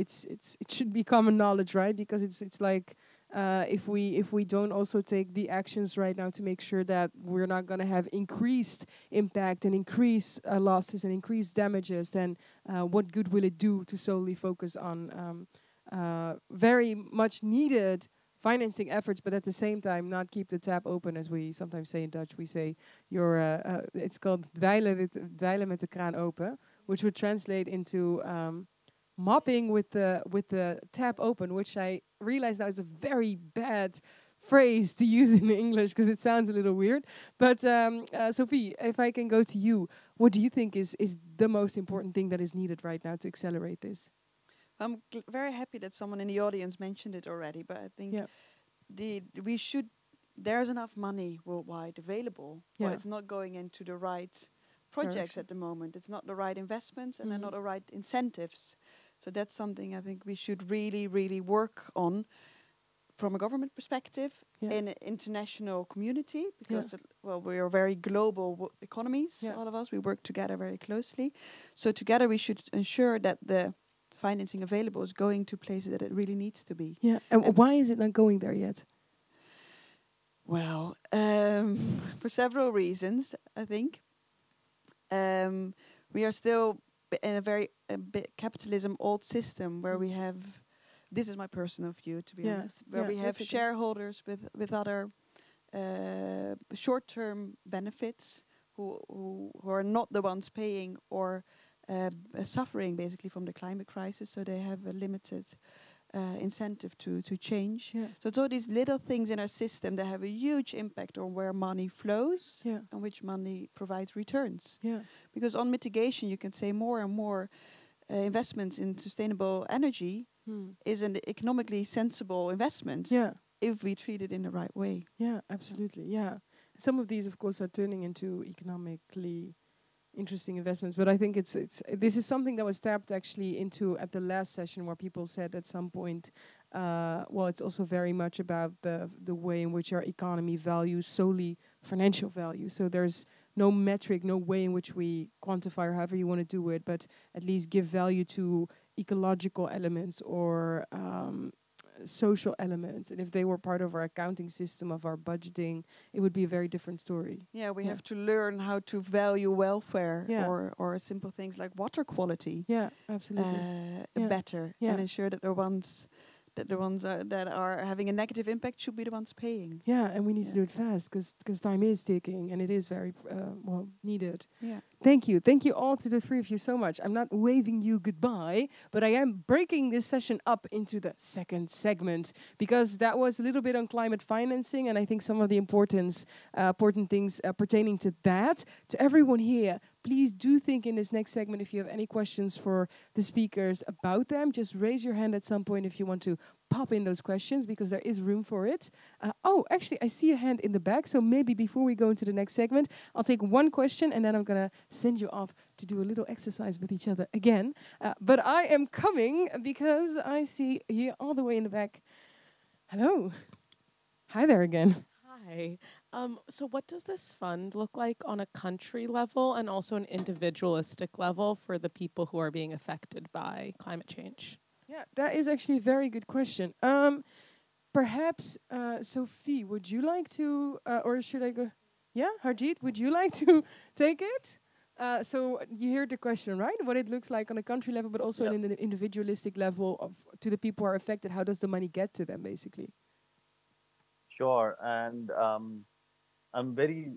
should be common knowledge, right? Because it's like if we don't also take the actions right now to make sure that we're not going to have increased impact and increased losses and increased damages, then what good will it do to solely focus on very much needed financing efforts, but at the same time not keep the tap open, as we sometimes say in Dutch. We say it's called dweilen met de kraan open, which would translate into mopping with the tap open, which I realize now is a very bad phrase to use in English because it sounds a little weird. But Sophie, if I can go to you, what do you think is the most important thing that is needed right now to accelerate this? I'm very happy that someone in the audience mentioned it already, but I think there's enough money worldwide available, but it's not going into the right projects at the moment. It's not the right investments and they're not the right incentives. So that's something I think we should really, really work on from a government perspective in an international community, because we are very global economies, all of us. We work together very closely. So together we should ensure that the financing available is going to places that it really needs to be. Yeah, and why is it not going there yet? Well, for several reasons, I think. We are still in a very capitalism old system where we have, this is my personal view to be honest, where we have shareholders with other short-term benefits who are not the ones paying or suffering basically from the climate crisis, so they have a limited incentive to change. So it's all these little things in our system that have a huge impact on where money flows and which money provides returns. Because on mitigation, you can say more and more investments in sustainable energy is an economically sensible investment if we treat it in the right way. Yeah, absolutely. Yeah, some of these, of course, are turning into economically interesting investments, but I think this is something that was tapped actually into at the last session, where people said at some point, it's also very much about the way in which our economy values solely financial value. So there's no metric, no way in which we quantify, or however you want to do it, but at least give value to ecological elements or social elements. And if they were part of our accounting system, of our budgeting, it would be a very different story. Yeah, we have to learn how to value welfare or simple things like water quality. Yeah, absolutely. Better and ensure that the ones that are having a negative impact should be the ones paying. Yeah, and we need to do it fast because time is ticking, and it is very needed. Yeah. Thank you. Thank you all to the three of you so much. I'm not waving you goodbye, but I am breaking this session up into the second segment because that was a little bit on climate financing and I think some of the important things pertaining to that. To everyone here, please do think in this next segment if you have any questions for the speakers about them. Just raise your hand at some point if you want to pop in those questions because there is room for it. Oh, actually, I see a hand in the back. So maybe before we go into the next segment, I'll take one question and then I'm going to send you off to do a little exercise with each other again. But I am coming because I see here all the way in the back. Hello. Hi there again. Hi. So what does this fund look like on a country level and also an individualistic level for the people who are being affected by climate change? Yeah, that is actually a very good question. Perhaps, Sophie, would you like to, or should I go? Yeah, Harjeet, would you like to take it? So you heard the question, right? What it looks like on a country level, but also in an individualistic level of to the people who are affected. How does the money get to them, basically? Sure. And I'm very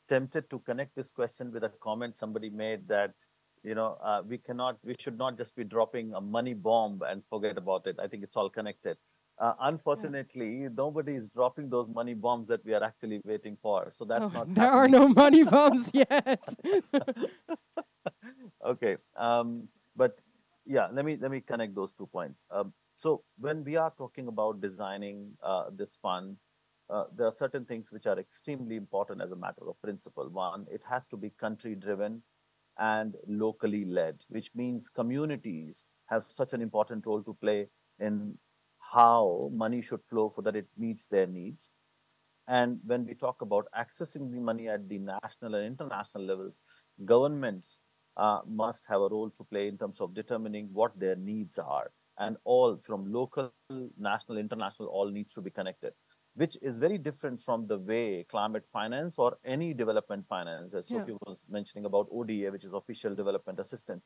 tempted to connect this question with a comment somebody made that, we should not just be dropping a money bomb and forget about it. I think it's all connected. Unfortunately, nobody is dropping those money bombs that we are actually waiting for. So that's not there are no money bombs yet. Okay. But yeah, let me connect those 2 points. So when we are talking about designing this fund, there are certain things which are extremely important as a matter of principle. One, it has to be country driven and locally led, which means communities have such an important role to play in how money should flow so that it meets their needs. And when we talk about accessing the money at the national and international levels, governments must have a role to play in terms of determining what their needs are. And all from local, national, international, all needs to be connected, which is very different from the way climate finance or any development finance, as Sophie was mentioning about ODA, which is official development assistance,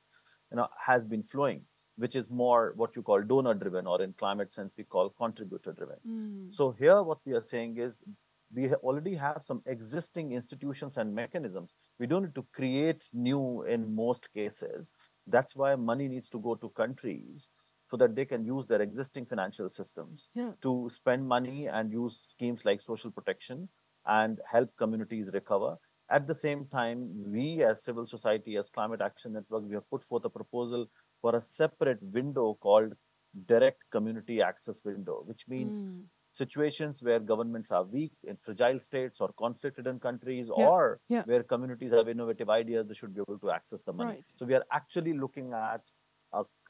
has been flowing, which is more what you call donor driven, or in climate sense, we call contributor driven. So here, what we are saying is we already have some existing institutions and mechanisms. We don't need to create new in most cases. That's why money needs to go to countries so that they can use their existing financial systems to spend money and use schemes like social protection and help communities recover. At the same time, we as civil society, as Climate Action Network, we have put forth a proposal for a separate window called direct community access window, which means situations where governments are weak in fragile states or conflict-ridden countries, or where communities have innovative ideas, they should be able to access the money. So we are actually looking at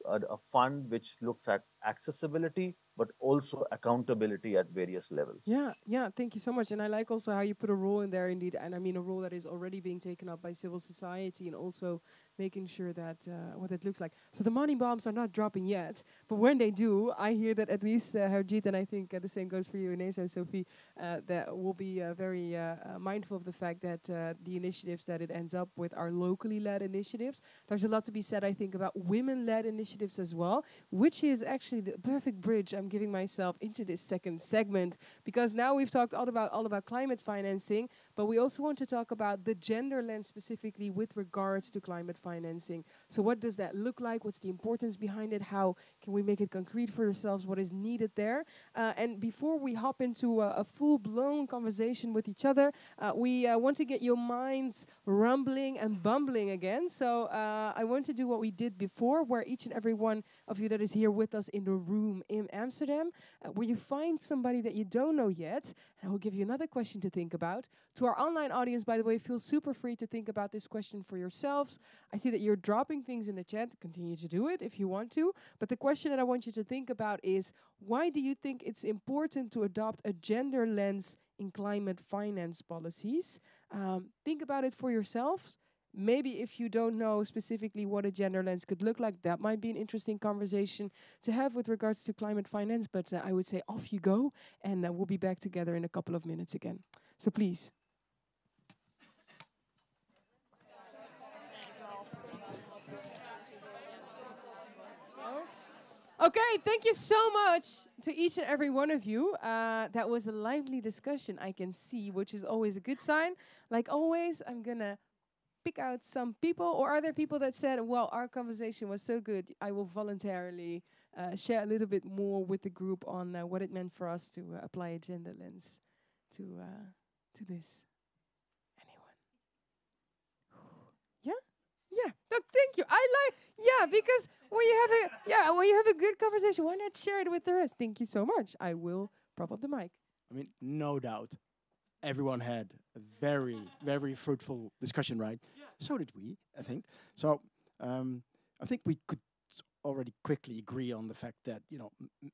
a fund which looks at accessibility, but also accountability at various levels. Yeah, thank you so much. And I like also how you put a role in there, indeed. And I mean, a role that is already being taken up by civil society and also making sure that what it looks like. So the money bombs are not dropping yet, but when they do, I hear that at least Harjeet, and I think the same goes for you, Inez and Sophie, that will be very mindful of the fact that the initiatives that it ends up with are locally led initiatives. There's a lot to be said, I think, about women-led initiatives as well, which is actually the perfect bridge I'm giving myself into this second segment, because now we've talked all about climate financing, but we also want to talk about the gender lens specifically with regards to climate financing. So what does that look like? What's the importance behind it? How can we make it concrete for yourselves? What is needed there? And before we hop into a full-blown conversation with each other, we want to get your minds rumbling and bumbling again. So I want to do what we did before, where each and every one of you that is here with us in the room in Amsterdam, where you find somebody that you don't know yet, and I will give you another question to think about. To our online audience, by the way, feel super free to think about this question for yourselves. I see that you're dropping things in the chat. Continue to do it if you want to. But the question that I want you to think about is, why do you think it's important to adopt a gender lens in climate finance policies? Think about it for yourself. Maybe if you don't know specifically what a gender lens could look like, that might be an interesting conversation to have with regards to climate finance. But I would say off you go, and we'll be back together in a couple of minutes again. So please. Okay, thank you so much to each and every one of you. That was a lively discussion, I can see, which is always a good sign. Like always, I'm going to pick out some people, or are there people that said, well, our conversation was so good, I will voluntarily share a little bit more with the group on what it meant for us to apply a gender lens to this? Anyone? Yeah? Yeah, thank you. Because when you have a good conversation, why not share it with the rest? Thank you so much. I will prop up the mic. I mean, no doubt, everyone had a very, very fruitful discussion, right? Yeah. So did we, I think. So I think we could already quickly agree on the fact that, you know,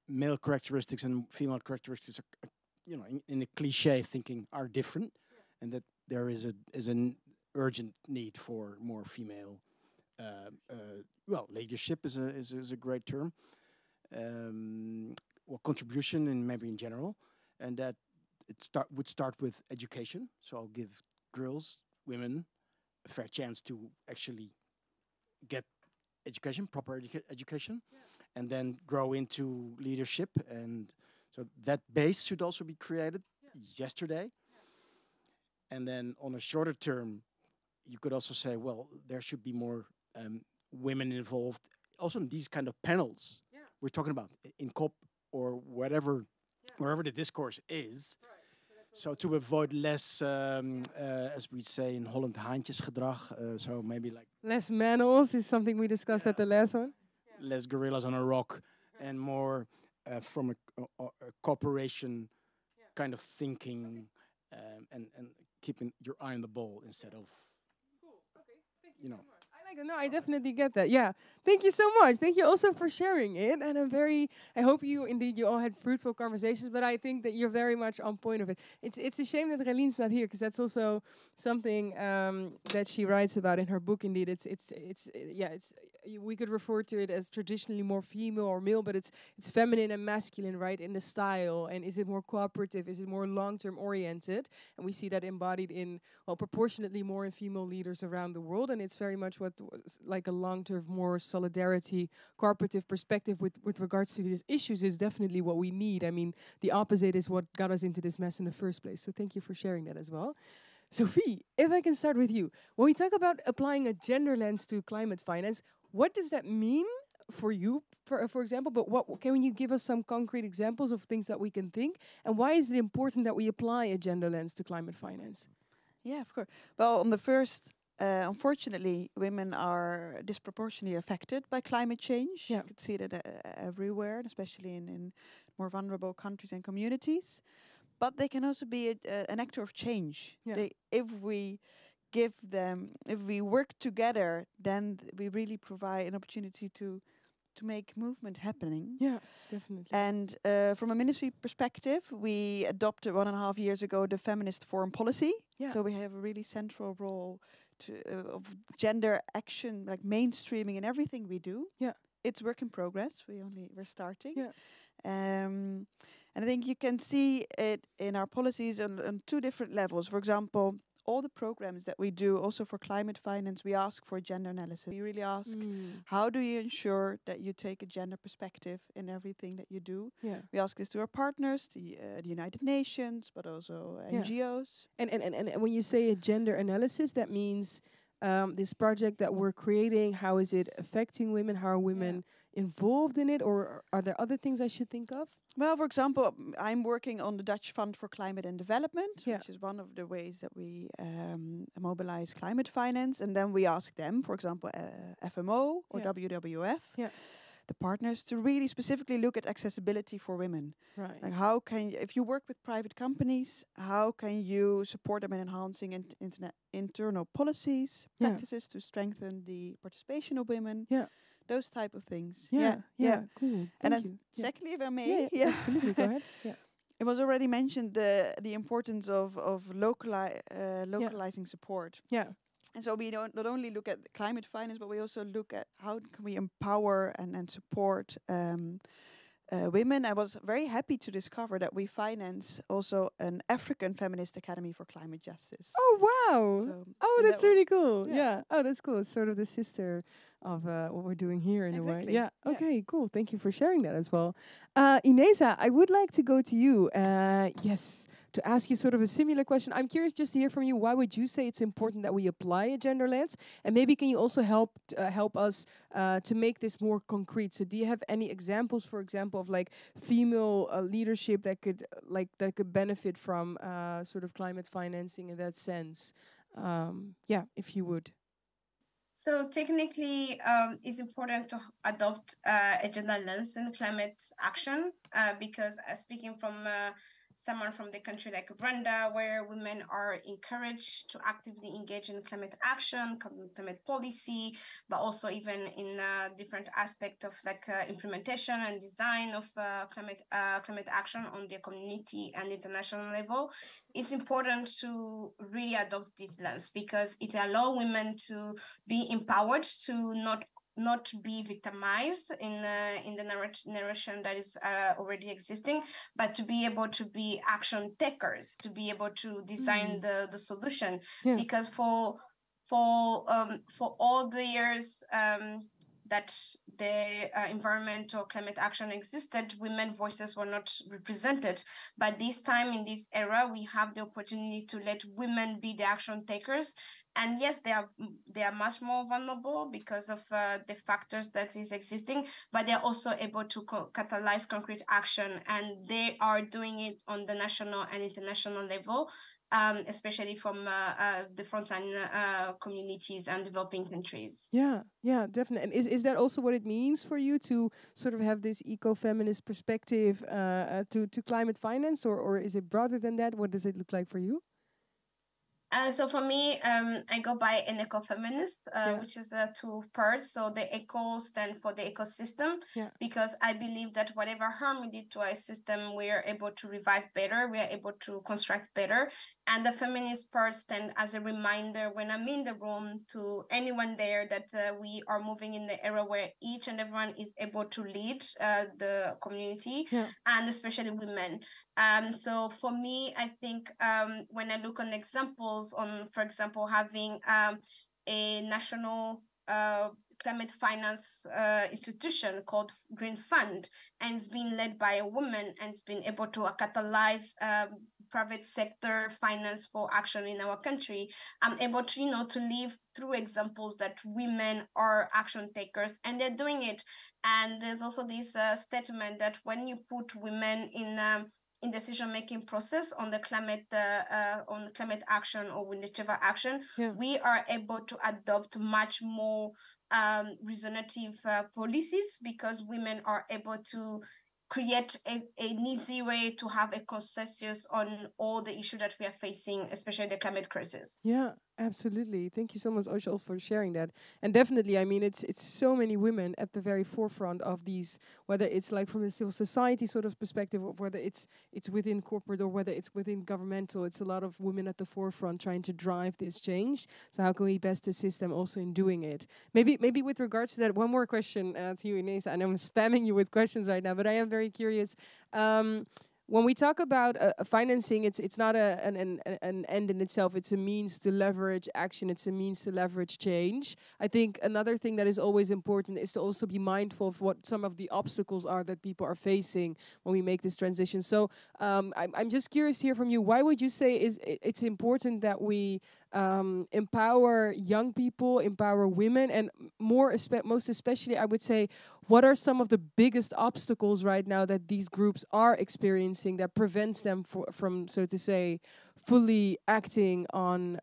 male characteristics and female characteristics are, you know, in a cliche thinking, are different, and that there is an urgent need for more female, leadership is a great term, contribution and maybe in general, and that it would start with education. So I'll give girls, women, a fair chance to actually get education, proper education, and then grow into leadership. And so that base should also be created yesterday. And then on a shorter term, you could also say, well, there should be more women involved, also in these kind of panels we're talking about, in COP or whatever, wherever the discourse is. So to avoid less, as we say in Holland, haantjesgedrag, so maybe like... Less manuals is something we discussed at the last one. Less gorillas on a rock, and more from a cooperation kind of thinking, and keeping your eye on the ball instead of... You know. No, I definitely get that. Yeah. Thank you so much. Thank you also for sharing it. And I hope you all had fruitful conversations, but I think that you're very much on point of it. It's a shame that Reline's not here, because that's also something that she writes about in her book. Indeed, we could refer to it as traditionally more female or male, but it's feminine and masculine, right, in the style. And is it more cooperative? Is it more long-term oriented? And we see that embodied in, proportionately more in female leaders around the world. And it's very much what like a long-term, more solidarity, cooperative perspective with regards to these issues is definitely what we need. I mean, the opposite is what got us into this mess in the first place. So thank you for sharing that as well. Sophie, if I can start with you. When we talk about applying a gender lens to climate finance, what does that mean for you, for example? But what can you give us some concrete examples of things that we can think? And why is it important that we apply a gender lens to climate finance? Yeah, of course. Well, on the first... unfortunately, women are disproportionately affected by climate change. You can see that everywhere, especially in more vulnerable countries and communities. But they can also be an actor of change. If we work together, then we really provide an opportunity to make movement happening. Yeah, definitely. And from a ministry perspective, we adopted 1.5 years ago the feminist foreign policy. So we have a really central role of gender action, like mainstreaming in everything we do. It's work in progress. We're starting. And I think you can see it in our policies on 2 different levels. For example, all the programs that we do, also for climate finance, we ask for gender analysis. We really ask, how do you ensure that you take a gender perspective in everything that you do? We ask this to our partners, the United Nations, but also NGOs. And when you say a gender analysis, that means this project that we're creating, how is it affecting women? How are women involved in it? Or are there other things I should think of? Well, for example, I'm working on the Dutch Fund for Climate and Development, which is one of the ways that we mobilize climate finance. And then we ask them, for example, FMO or WWF, the partners, to really specifically look at accessibility for women. Right. Like how can you, if you work with private companies, how can you support them in enhancing internal policies, practices to strengthen the participation of women? Those type of things. Cool. And then secondly, if I may, absolutely, go ahead. It was already mentioned the importance of localizing support. And so we don't not only look at climate finance, but we also look at how can we empower and support women. I was very happy to discover that we finance also an African Feminist Academy for Climate Justice. Oh, wow. So that's really cool. Oh, that's cool. It's sort of the sister of what we're doing here in a way. Exactly, Yeah. yeah. Okay. Cool. Thank you for sharing that as well. Ineza, I would like to go to you. Yes, to ask you sort of a similar question. I'm curious just to hear from you. Why would you say it's important that we apply a gender lens? And maybe can you also help us to make this more concrete? So, do you have any examples, for example, of like female leadership that could benefit from sort of climate financing in that sense? Yeah, if you would. So technically, it's important to adopt a gender lens in climate action because speaking from someone from the country like Rwanda, where women are encouraged to actively engage in climate action, climate policy, but also even in different aspects of like implementation and design of climate action on the community and international level. It's important to really adopt this lens because it allows women to be empowered to not be victimized in the narration that is already existing, but to be able to be action takers, to be able to design the solution. Yeah. Because for all the years that the environmental climate action existed, women's voices were not represented. But this time, in this era, we have the opportunity to let women be the action takers. And yes, they are much more vulnerable because of the factors that is existing, but they're also able to catalyze concrete action, and they are doing it on the national and international level. Especially from the frontline communities and developing countries. Yeah, definitely. And is that also what it means for you to sort of have this eco-feminist perspective to climate finance, or is it broader than that? What does it look like for you? So for me, I go by an ecofeminist, which is two parts. So the eco stand for the ecosystem, because I believe that whatever harm we did to our system, we are able to revive better, we are able to construct better. And the feminist part stand as a reminder when I'm in the room to anyone there that we are moving in the era where each and everyone is able to lead the community, and especially women. So for me, I think when I look on examples on, for example, having a national climate finance institution called Green Fund, and it's been led by a woman, and it's been able to catalyze private sector finance for action in our country. I'm able to, to live through examples that women are action takers, and they're doing it. And there's also this statement that when you put women in decision-making process on the climate action or whichever action, we are able to adopt much more regenerative policies, because women are able to create an easy way to have a consensus on all the issues that we are facing, especially the climate crisis. Yeah, absolutely. Thank you so much, Oshol, for sharing that. And definitely, I mean, it's so many women at the very forefront of these, whether it's like from a civil society sort of perspective, or whether it's within corporate or whether it's within governmental. It's a lot of women at the forefront trying to drive this change. So how can we best assist them also in doing it? Maybe with regards to that, one more question to you, Inesa. I know I'm spamming you with questions right now, but I am very curious. When we talk about financing, it's not an end in itself. It's a means to leverage action. It's a means to leverage change. I think another thing that is always important is to also be mindful of what some of the obstacles are that people are facing when we make this transition. So I'm just curious to hear from you. Why would you say it's important that we empower young people, empower women, and most especially, I would say, what are some of the biggest obstacles right now that these groups are experiencing that prevents them from, so to say, fully acting on,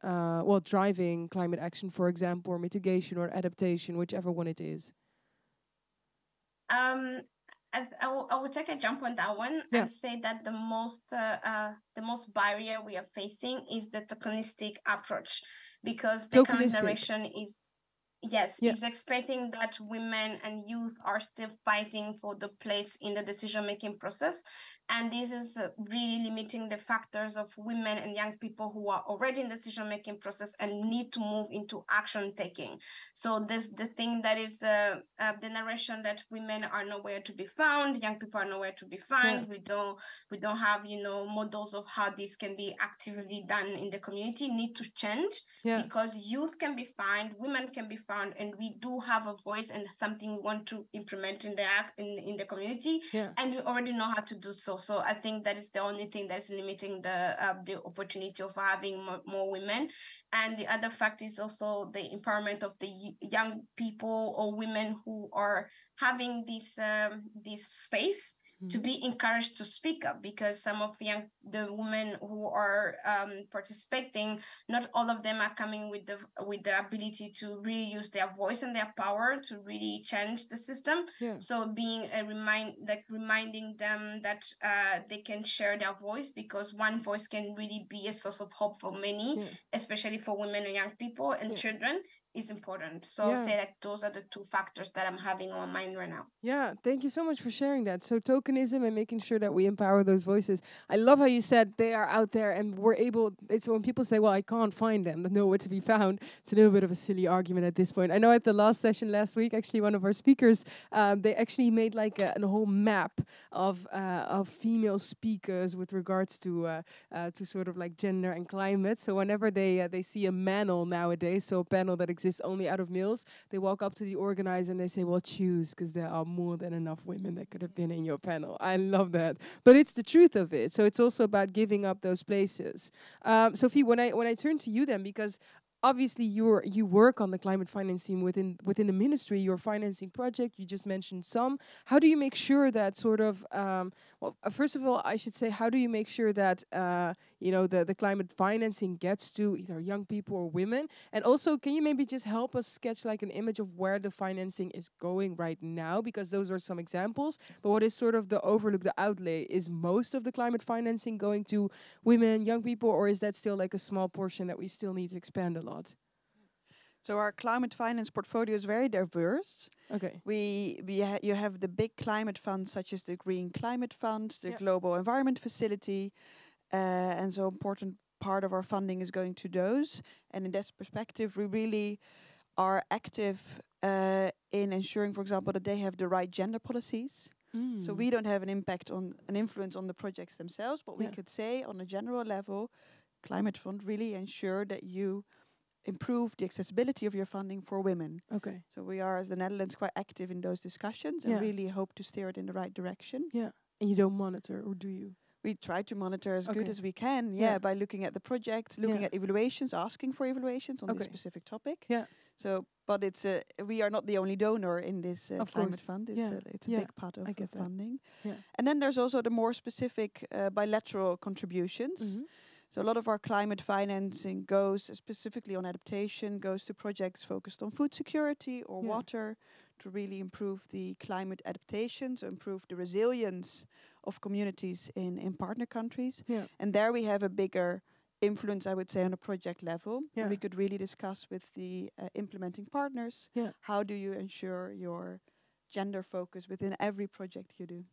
driving climate action, for example, or mitigation or adaptation, whichever one it is? I will take a jump on that one and say that the most barrier we are facing is the tokenistic approach, because the current narration is is expecting that women and youth are still fighting for the place in the decision-making process. And this is really limiting the factors of women and young people who are already in the decision-making process and need to move into action taking. So this the thing that is the narration that women are nowhere to be found, young people are nowhere to be found. We don't have, you know, models of how this can be actively done in the community. Need to change, because youth can be found, women can be found, and we do have a voice and something we want to implement in the community, and we already know how to do so. So I think that is the only thing that is limiting the opportunity of having more women. And the other fact is also the empowerment of the young people or women who are having this space to be encouraged to speak up, because some of the women who are participating, not all of them are coming with the ability to really use their voice and their power to really change the system. So being reminding them that they can share their voice, because one voice can really be a source of hope for many, especially for women and young people and children, is important. So I'll say that those are the two factors that I'm having on my mind right now. Yeah, thank you so much for sharing that. So tokenism and making sure that we empower those voices. I love how you said they are out there and we're able, it's when people say, well, I can't find them, but nowhere to be found. It's a little bit of a silly argument at this point. I know at the last session last week, actually one of our speakers, they actually made like a whole map of female speakers with regards to sort of like gender and climate. So whenever they see a panel nowadays, so a panel that exists only out of males, they walk up to the organizer and they say, well, choose, because there are more than enough women that could have been in your panel. I love that. But it's the truth of it. So it's also about giving up those places. Sophie, when I turn to you then, because obviously you work on the climate financing within the ministry, you're financing project, you just mentioned some. How do you make sure that sort of, first of all, I should say, how do you make sure that, the climate financing gets to either young people or women? And also, can you maybe just help us sketch like an image of where the financing is going right now? Because those are some examples, but what is sort of the overlook, the outlay? Is most of the climate financing going to women, young people, or is that still like a small portion that we still need to expand a lot? So our climate finance portfolio is very diverse. Okay. You have the big climate funds such as the Green Climate Fund, the Global Environment Facility, and so important part of our funding is going to those. And in that perspective, we really are active in ensuring, for example, that they have the right gender policies. So we don't have an influence on the projects themselves, but we could say on a general level, Climate Fund really ensure that you improve the accessibility of your funding for women. Okay. So we are, as the Netherlands, quite active in those discussions and really hope to steer it in the right direction. Yeah. And you don't monitor, or do you? We try to monitor as good as we can, by looking at the projects, looking at evaluations, asking for evaluations on this specific topic. Yeah. So, but it's we are not the only donor in this climate fund. It's a big part of funding. Yeah. And then there's also the more specific bilateral contributions. So a lot of our climate financing goes specifically on adaptation, goes to projects focused on food security or water to really improve the climate adaptation, so improve the resilience of communities in partner countries. Yeah. And there we have a bigger influence, I would say, on a project level. Yeah. We could really discuss with the implementing partners, how do you ensure your gender focus within every project you do.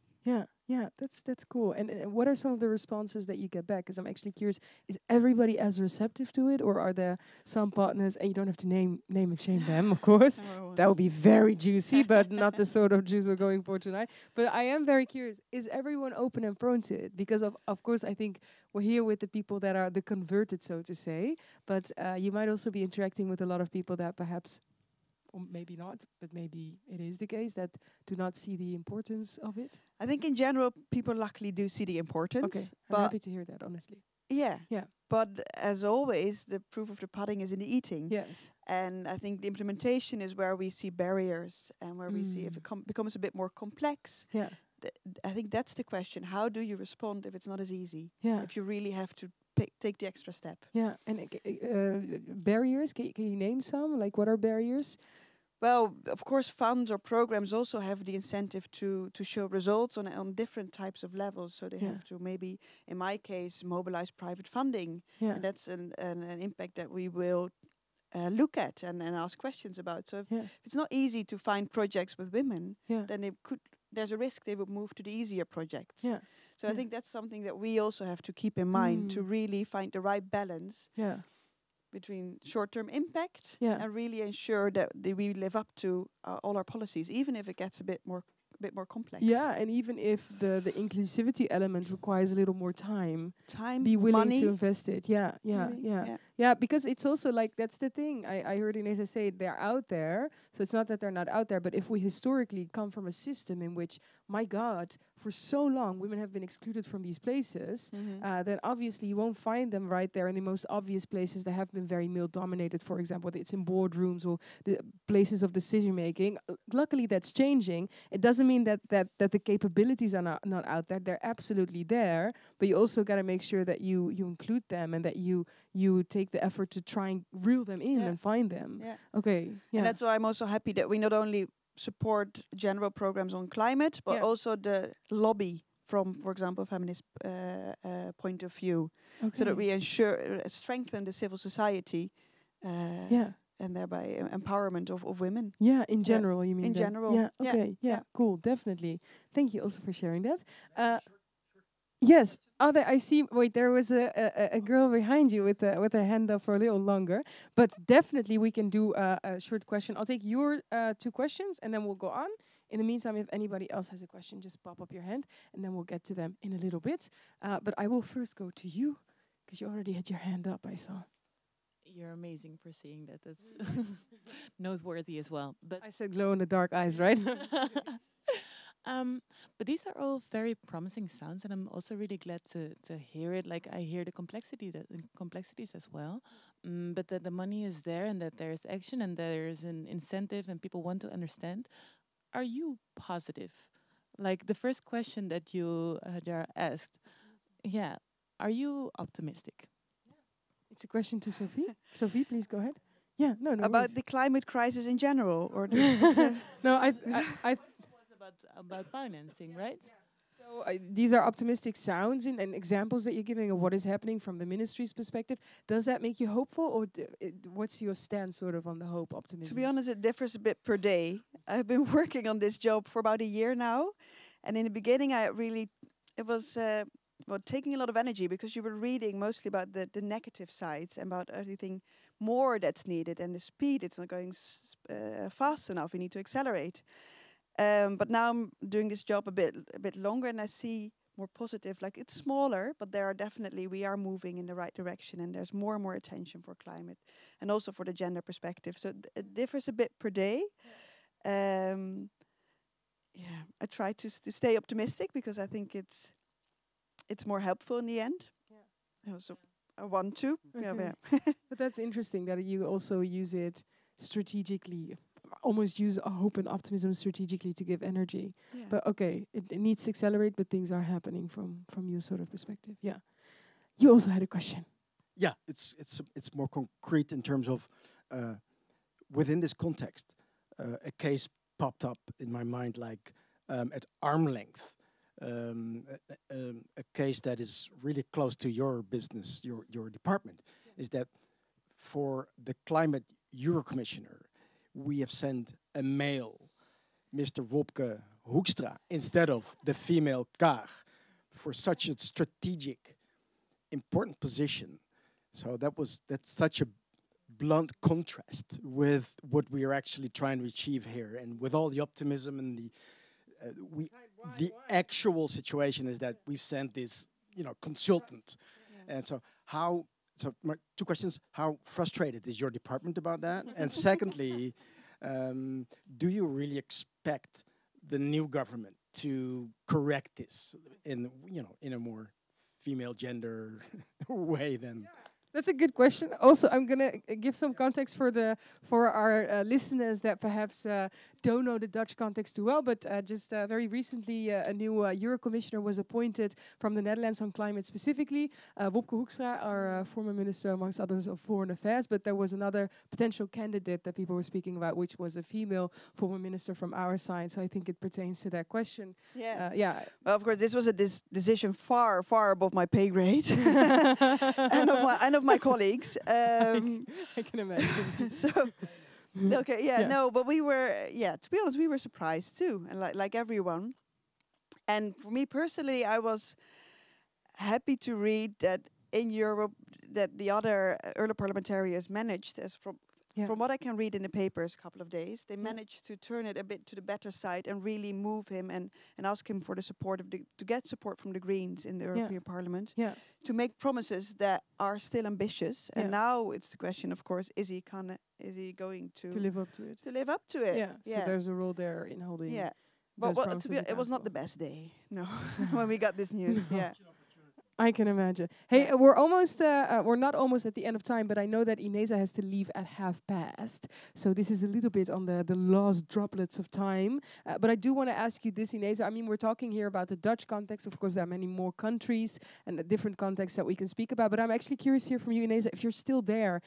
Yeah, that's cool. And what are some of the responses that you get back? Because I'm actually curious, is everybody as receptive to it, or are there some partners, and you don't have to name and shame them, of course. That would be very juicy, but not the sort of juice we're going for tonight. But I am very curious, is everyone open and prone to it? Because of course, I think we're here with the people that are the converted, so to say, but you might also be interacting with a lot of people that perhaps, or maybe not, but maybe it is the case, that do not see the importance of it? I think in general, people luckily do see the importance. Okay, I'm happy to hear that, honestly. Yeah. Yeah. But as always, the proof of the pudding is in the eating. Yes. And I think the implementation is where we see barriers and where we see if it becomes a bit more complex. Yeah. I think that's the question. How do you respond if it's not as easy? Yeah. If you really have to take the extra step. Yeah. And barriers, can you name some? Like, what are barriers? Well, of course, funds or programs also have the incentive to show results on different types of levels. So they have to maybe, in my case, mobilize private funding. Yeah. And that's an impact that we will look at and ask questions about. So if it's not easy to find projects with women, then there's a risk they would move to the easier projects. Yeah. So I think that's something that we also have to keep in mind to really find the right balance between short-term impact and really ensure that we live up to all our policies, even if it gets a bit more complex. Yeah, and even if the inclusivity element requires a little more time, be willing money, to invest it. Yeah, because it's also like, that's the thing. I heard Ineza say they're out there, so it's not that they're not out there, but if we historically come from a system in which, my God, for so long women have been excluded from these places, then obviously you won't find them right there in the most obvious places that have been very male-dominated, for example, whether it's in boardrooms or the places of decision-making. Luckily, that's changing. It doesn't mean that the capabilities are not out there. They're absolutely there, but you also got to make sure that you include them and that you take the effort to try and reel them in and find them. Okay. Yeah. And that's why I'm also happy that we not only support general programs on climate, but also the lobby from, for example, feminist point of view, so that we strengthen the civil society. And thereby empowerment of women. Yeah, in general, you mean? In general. Yeah, okay, yeah, cool, definitely. Thank you also for sharing that. Yes, I see, wait, there was a girl behind you with a hand up for a little longer, but definitely we can do a short question. I'll take your 2 questions and then we'll go on. In the meantime, if anybody else has a question, just pop up your hand and then we'll get to them in a little bit. But I will first go to you, because you already had your hand up, I saw. You're amazing for seeing that. That's noteworthy as well. But I said glow in the dark eyes, right? But these are all very promising sounds, and I'm also really glad to hear it. Like, I hear the complexities as well, but that the money is there and that there's action and there's an incentive and people want to understand. Are you positive? Like the first question that you asked, are you optimistic? It's a question to Sophie. Sophie, please go ahead. Yeah, no. About the climate crisis in general, or no, I was about financing, right? So these are optimistic sounds and examples that you're giving of what is happening from the ministry's perspective. Does that make you hopeful, or what's your stance sort of on the hope optimism? To be honest, it differs a bit per day. I've been working on this job for about a year now, and in the beginning, it was taking a lot of energy, because you were reading mostly about the negative sides, about everything more that's needed, and the speed, it's not going fast enough, we need to accelerate. But now I'm doing this job a bit longer, and I see more positive, like it's smaller, but we are moving in the right direction, and there's more and more attention for climate, and also for the gender perspective. So it differs a bit per day. I try to stay optimistic, because I think it's more helpful in the end. I want to. Okay. But that's interesting that you also use it strategically, almost use hope and optimism strategically to give energy. But okay, it needs to accelerate, but things are happening from your sort of perspective. Yeah. You also had a question. Yeah, it's more concrete in terms of within this context. A case popped up in my mind, like at arm's length. A case that is really close to your business, your department, is that for the climate Eurocommissioner, we have sent a male, Mr. Wopke Hoekstra, instead of the female Kaag, for such a strategic, important position. So that's such a blunt contrast with what we are actually trying to achieve here, and with all the optimism and the actual situation is that we've sent this, consultant, and so my 2 questions: how frustrated is your department about that? And secondly, do you really expect the new government to correct this in a more female gender way than? That's a good question. Also, I'm gonna give some context for our listeners that perhaps don't know the Dutch context too well. But just very recently, a new Eurocommissioner was appointed from the Netherlands on climate specifically. Wopke Hoekstra, our former minister, amongst others, of Foreign Affairs. But there was another potential candidate that people were speaking about, which was a female former minister from our side. So I think it pertains to that question. Yeah. Well, of course, this was a decision far, far above my pay grade and of my colleagues. I can imagine. So, okay, no, but we were, to be honest, we were surprised too, and like everyone. And for me personally, I was happy to read that in Europe that the other early parliamentarians managed, as from what I can read in the papers a couple of days, they managed to turn it a bit to the better side and really move him and ask him for the support of to get support from the Greens in the European Parliament to make promises that are still ambitious. And now it's the question, of course, is he going to live up to it? To live up to it. Yeah. So there's a role there in holding. Yeah. But it was not the best day, no, when we got this news. Yeah. I can imagine. Hey, we're almost, we're not almost at the end of time, but I know that Ineza has to leave at past. So this is a little bit on the last droplets of time. But I do want to ask you this, Ineza. I mean, we're talking here about the Dutch context. Of course, there are many more countries and different contexts that we can speak about. But I'm actually curious here from you, Ineza, if you're still there,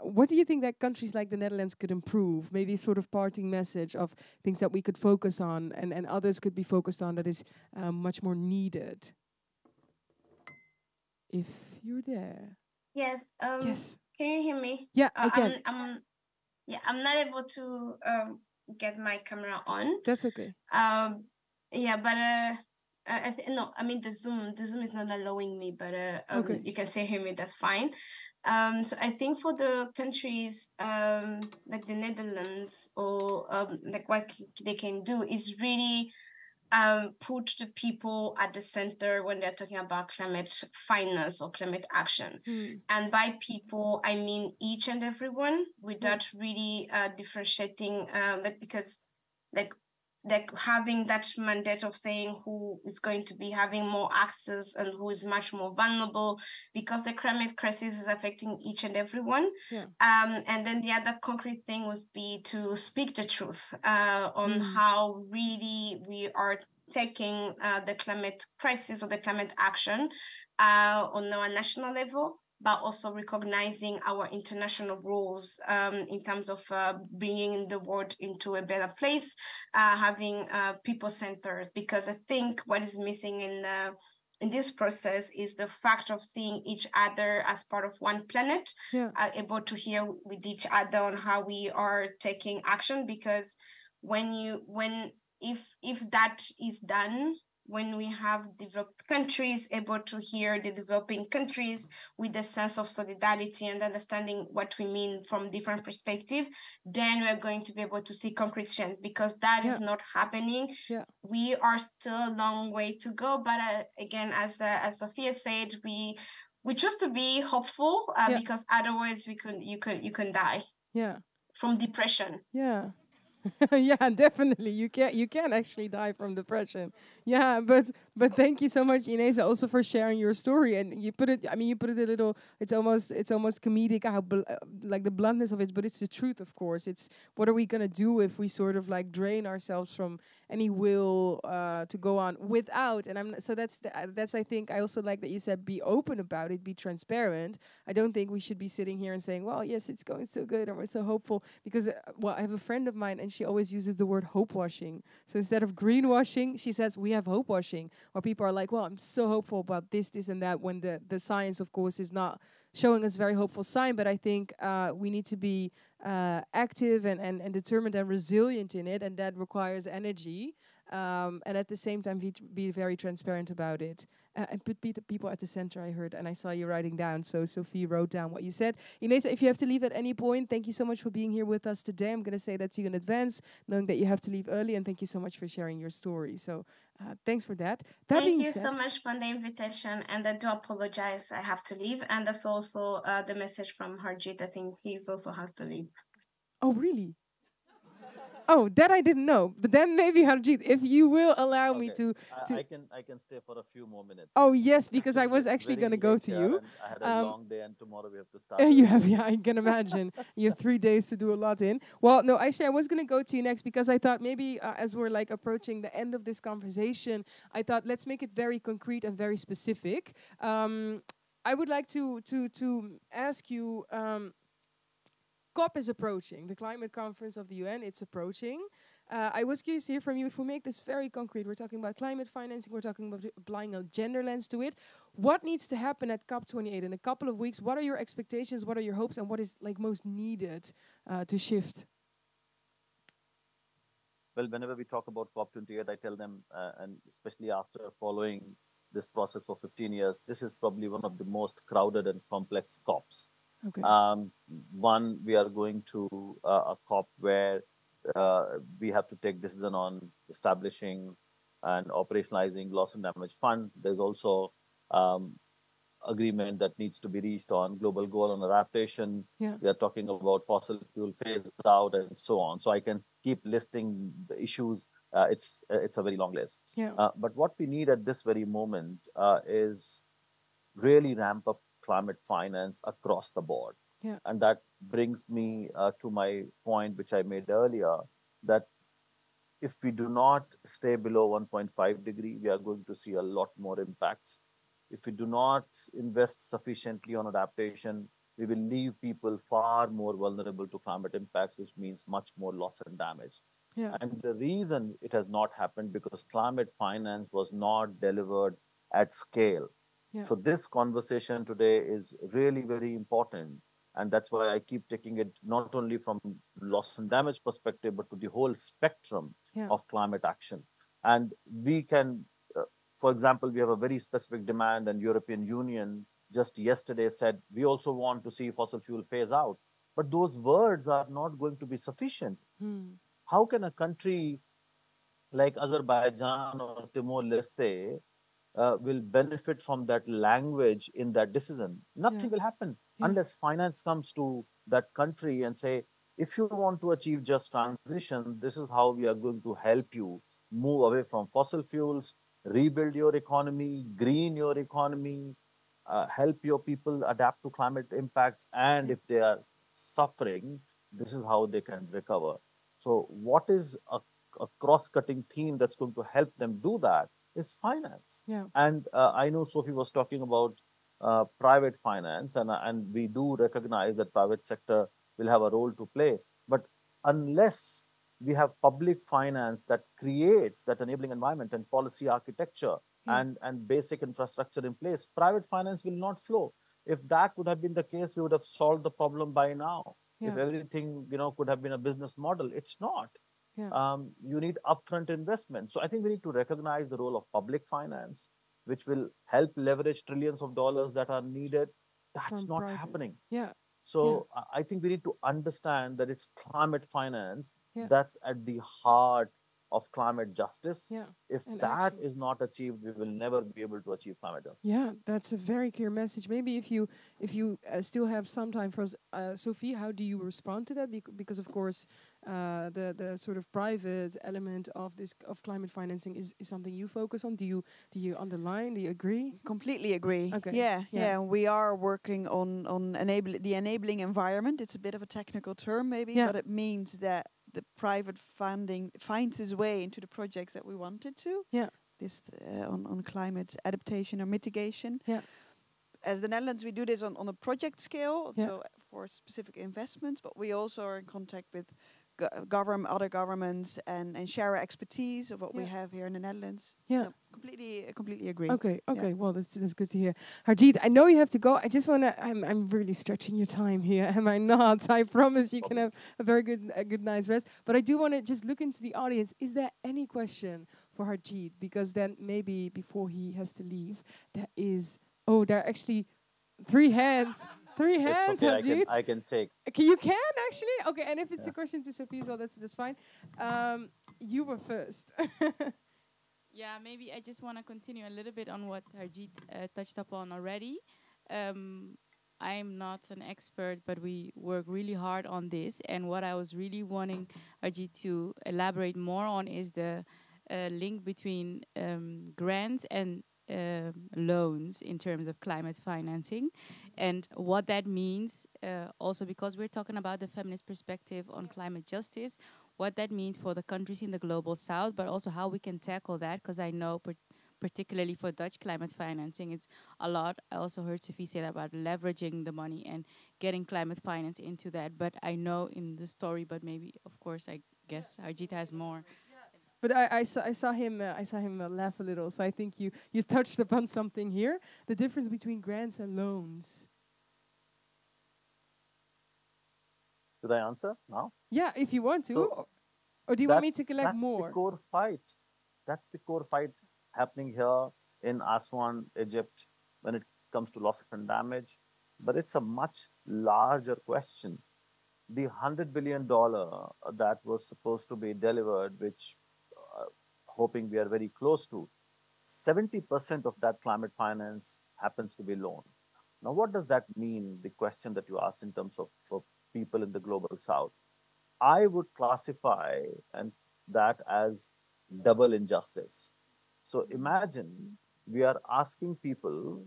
what do you think that countries like the Netherlands could improve? Maybe a sort of parting message of things that we could focus on and others could be focused on that is much more needed. If you're there. Yes. Yes. Can you hear me? Yeah, I can. I'm not able to get my camera on. That's okay. Yeah, but no, I mean the Zoom is not allowing me, but okay. You can still hear me. That's fine. So I think for the countries like the Netherlands or like what they can do is really put the people at the center when they're talking about climate finance or climate action. And by people, I mean each and everyone without really differentiating, because having that mandate of saying who is going to be having more access and who is much more vulnerable, because the climate crisis is affecting each and everyone. And then the other concrete thing would be to speak the truth on how really we are taking the climate crisis or the climate action on our national level, but also recognizing our international roles in terms of bringing the world into a better place, having people-centered. Because I think what is missing in this process is the fact of seeing each other as part of one planet, able to hear with each other on how we are taking action. Because if that is done, when we have developed countries able to hear the developing countries with a sense of solidarity and understanding what we mean from different perspectives, then we're going to be able to see concrete change, because that is not happening. We are still a long way to go. But again, as Sophia said, we choose to be hopeful because otherwise you can die from depression. Yeah, definitely. You can actually die from depression. Yeah, but thank you so much, Ineza, also for sharing your story. And you put it a little. It's almost comedic how like the bluntness of it, but it's the truth, of course. It's what are we gonna do if we sort of like drain ourselves from any will to go on without? And that's I think I also like that you said be open about it, be transparent. I don't think we should be sitting here and saying, well, yes, it's going so good and we're so hopeful, because I have a friend of mine and she always uses the word hope washing. So instead of greenwashing, she says we have hope washing, or people are like, well, I'm so hopeful about this and that, when the science, of course, is not showing us very hopeful sign. But I think we need to be active and determined and resilient in it, and that requires energy. And at the same time, be very transparent about it. And put the people at the center, I heard, and I saw you writing down. So Sophie wrote down what you said. Ineza, if you have to leave at any point, thank you so much for being here with us today. I'm going to say that to you in advance, knowing that you have to leave early, and thank you so much for sharing your story. So thanks for that. Thank you so much for the invitation, and I do apologize. I have to leave, and that's also the message from Harjit. I think he also has to leave. Oh, really? Oh, that I didn't know. But then maybe Harjit, if you will allow me to I can stay for a few more minutes. Oh yes, because I was actually going to go to you. I had a long day, and tomorrow we have to start. You have, I can imagine. You have 3 days to do a lot in. Well, no, actually, I was going to go to you next, because I thought maybe as we're like approaching the end of this conversation, I thought let's make it very concrete and very specific. I would like to ask you. COP is approaching, the climate conference of the UN, it's approaching. I was curious to hear from you, if we make this very concrete, we're talking about climate financing, we're talking about applying a gender lens to it. What needs to happen at COP28 in a couple of weeks? What are your expectations, what are your hopes, and what is like most needed to shift? Well, whenever we talk about COP28, I tell them, and especially after following this process for 15 years, this is probably one of the most crowded and complex COPs. Okay. One, we are going to a COP where we have to take decision on establishing and operationalizing loss and damage fund. There's also agreement that needs to be reached on global goal on adaptation. Yeah. We are talking about fossil fuel phase out and so on. So I can keep listing the issues. It's a very long list. Yeah. But what we need at this very moment is really ramp up climate finance across the board. Yeah. And that brings me to my point, which I made earlier, that if we do not stay below 1.5 degree, we are going to see a lot more impacts. If we do not invest sufficiently on adaptation, we will leave people far more vulnerable to climate impacts, which means much more loss and damage. Yeah. And the reason it has not happened because climate finance was not delivered at scale. Yeah. So this conversation today is really very important. And that's why I keep taking it not only from loss and damage perspective, but to the whole spectrum Yeah. of climate action. And we can, for example, we have a very specific demand, and European Union just yesterday said, we also want to see fossil fuel phase out. But those words are not going to be sufficient. How can a country like Azerbaijan or Timor-Leste will benefit from that language in that decision? Nothing will happen unless finance comes to that country and say, if you want to achieve just transition, this is how we are going to help you move away from fossil fuels, rebuild your economy, green your economy, help your people adapt to climate impacts, and if they are suffering, this is how they can recover. So what is a cross-cutting theme that's going to help them do that is finance. Yeah. And I know Sophie was talking about private finance, and we do recognize that private sector will have a role to play. But unless we have public finance that creates that enabling environment and policy architecture and basic infrastructure in place, private finance will not flow. If that would have been the case, we would have solved the problem by now. If everything could have been a business model, it's not. You need upfront investment. So I think we need to recognize the role of public finance, which will help leverage trillions of dollars that are needed. That's not happening. Yeah. So I think we need to understand that it's climate finance Yeah. that's at the heart of climate justice. Yeah. If And that action. is not achieved, we will never be able to achieve climate justice. Yeah, that's a very clear message. Maybe if you still have some time for us, Sophie, how do you respond to that? Because of course, the sort of private element of this of climate financing is something you focus on. Do you underline? Do you agree? Completely agree. Okay. Yeah. We are working on the enabling environment. It's a bit of a technical term, maybe, but it means that the private funding finds its way into the projects that we wanted to. Yeah. This on climate adaptation or mitigation. Yeah. As the Netherlands, we do this on a project scale, Yeah. so for specific investments, but we also are in contact with other governments and share our expertise of what we have here in the Netherlands. Yeah. So completely agree. Okay. Yeah. Well, that's good to hear. Harjeet, I know you have to go. I just want to. I'm really stretching your time here, am I not? I promise you can have a very good night's rest. But I do want to just look into the audience. Is there any question for Harjeet? Because then maybe before he has to leave, there are actually 3 hands. 3 hands, It's okay, Harjeet. I can take. Okay, you can actually? Okay, and if it's a question to Sophie as well, that's fine. You were first. Yeah, maybe I just want to continue a little bit on what Harjeet touched upon already. I'm not an expert, but we work really hard on this. And what I was really wanting Harjeet to elaborate more on is the link between grants and loans in terms of climate financing, and what that means also because we're talking about the feminist perspective on climate justice, what that means for the countries in the global south, but also how we can tackle that, because I know particularly for Dutch climate financing, it's a lot. I also heard Sophie say that about leveraging the money and getting climate finance into that, but I know in the story, but maybe of course I guess Harjeet has more. But I saw him laugh a little. So I think you touched upon something here. The difference between grants and loans. Should I answer now? Yeah, if you want to. So, Or do you want me to collect that's more? the core fight. That's the core fight happening here in Aswan, Egypt, when it comes to loss and damage. But it's a much larger question. The $100 billion that was supposed to be delivered, which hoping we are very close to, 70% of that climate finance happens to be loan. Now, what does that mean? The question that you asked in terms of for people in the global south, I would classify and that as double injustice. So imagine we are asking people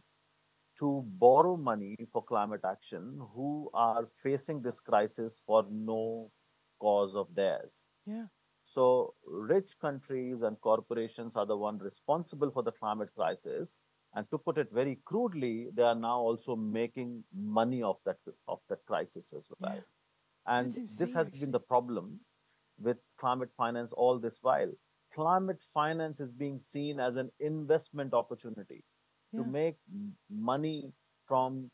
to borrow money for climate action who are facing this crisis for no cause of theirs. Yeah. So rich countries and corporations are the one responsible for the climate crisis. And to put it very crudely, they are now also making money of that crisis as well. Yeah. And this has been the problem with climate finance all this while. Climate finance is being seen as an investment opportunity to make money from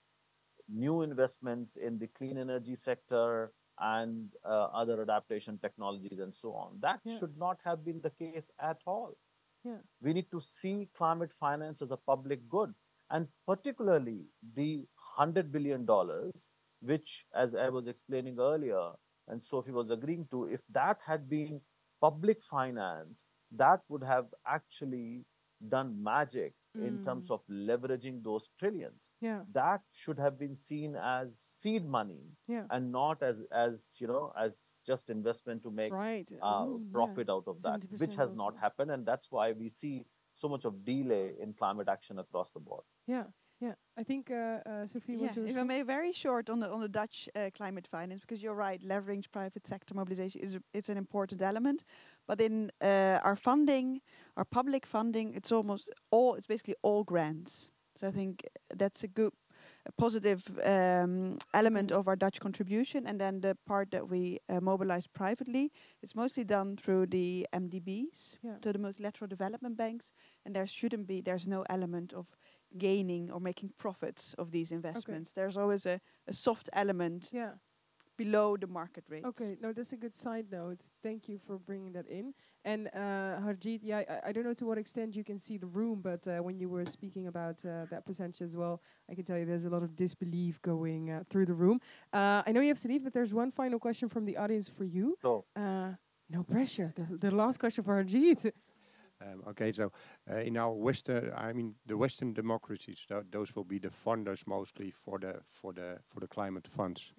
new investments in the clean energy sector and other adaptation technologies and so on. That should not have been the case at all. Yeah. We need to see climate finance as a public good, and particularly the $100 billion, which, as I was explaining earlier, and Sophie was agreeing to, if that had been public finance, that would have actually done magic in terms of leveraging those trillions. Yeah. That should have been seen as seed money and not as as just investment to make profit out of that, which has not happened, and that's why we see so much of delay in climate action across the board. Yeah. Yeah, I think Sophie. Yeah, if I may, very short on the Dutch climate finance, because you're right, leveraging private sector mobilization it's an important element, but in our funding, our public funding, it's basically all grants. So I think that's a positive element of our Dutch contribution. And then the part that we mobilize privately, it's mostly done through the MDBs, so the multilateral development banks, and there's no element of gaining or making profits of these investments. There's always a soft element below the market rate. Okay, no, that's a good side note. Thank you for bringing that in. And Harjeet, I don't know to what extent you can see the room, but when you were speaking about that percentage as well, I can tell you there's a lot of disbelief going through the room. I know you have to leave, but there's one final question from the audience for you. No pressure. The last question for Harjeet. Okay, so in our the Western democracies, those will be the funders mostly for the climate funds.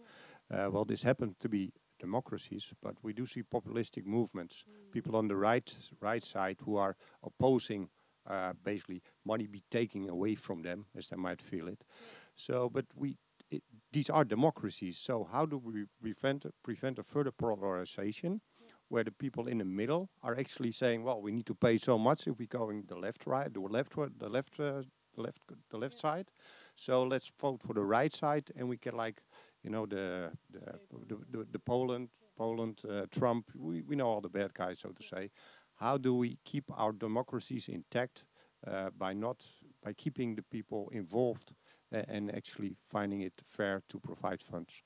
Well, this happens to be democracies, but we do see populistic movements, people on the right side who are opposing basically money be taken away from them, as they might feel it. So, but these are democracies. So, how do we prevent a further polarization? Where the people in the middle are actually saying, well, we need to pay so much if we're going the left side. So let's vote for the right side, and we can the Poland, Trump. We know all the bad guys, so to say. How do we keep our democracies intact by keeping the people involved and actually finding it fair to provide funds?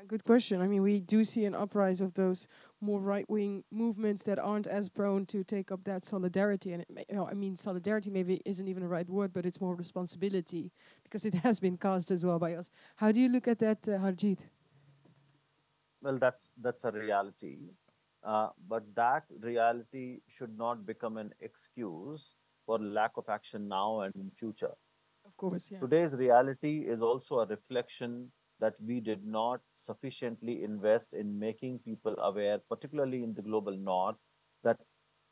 Good question. I mean, we do see an uprise of those more right-wing movements that aren't as prone to take up that solidarity. And solidarity maybe isn't even the right word, but it's more responsibility because it has been cast as well by us. How do you look at that, Harjeet? Well, that's a reality, but that reality should not become an excuse for lack of action now and in future. Of course, yeah. Today's reality is also a reflection that we did not sufficiently invest in making people aware, particularly in the global north, that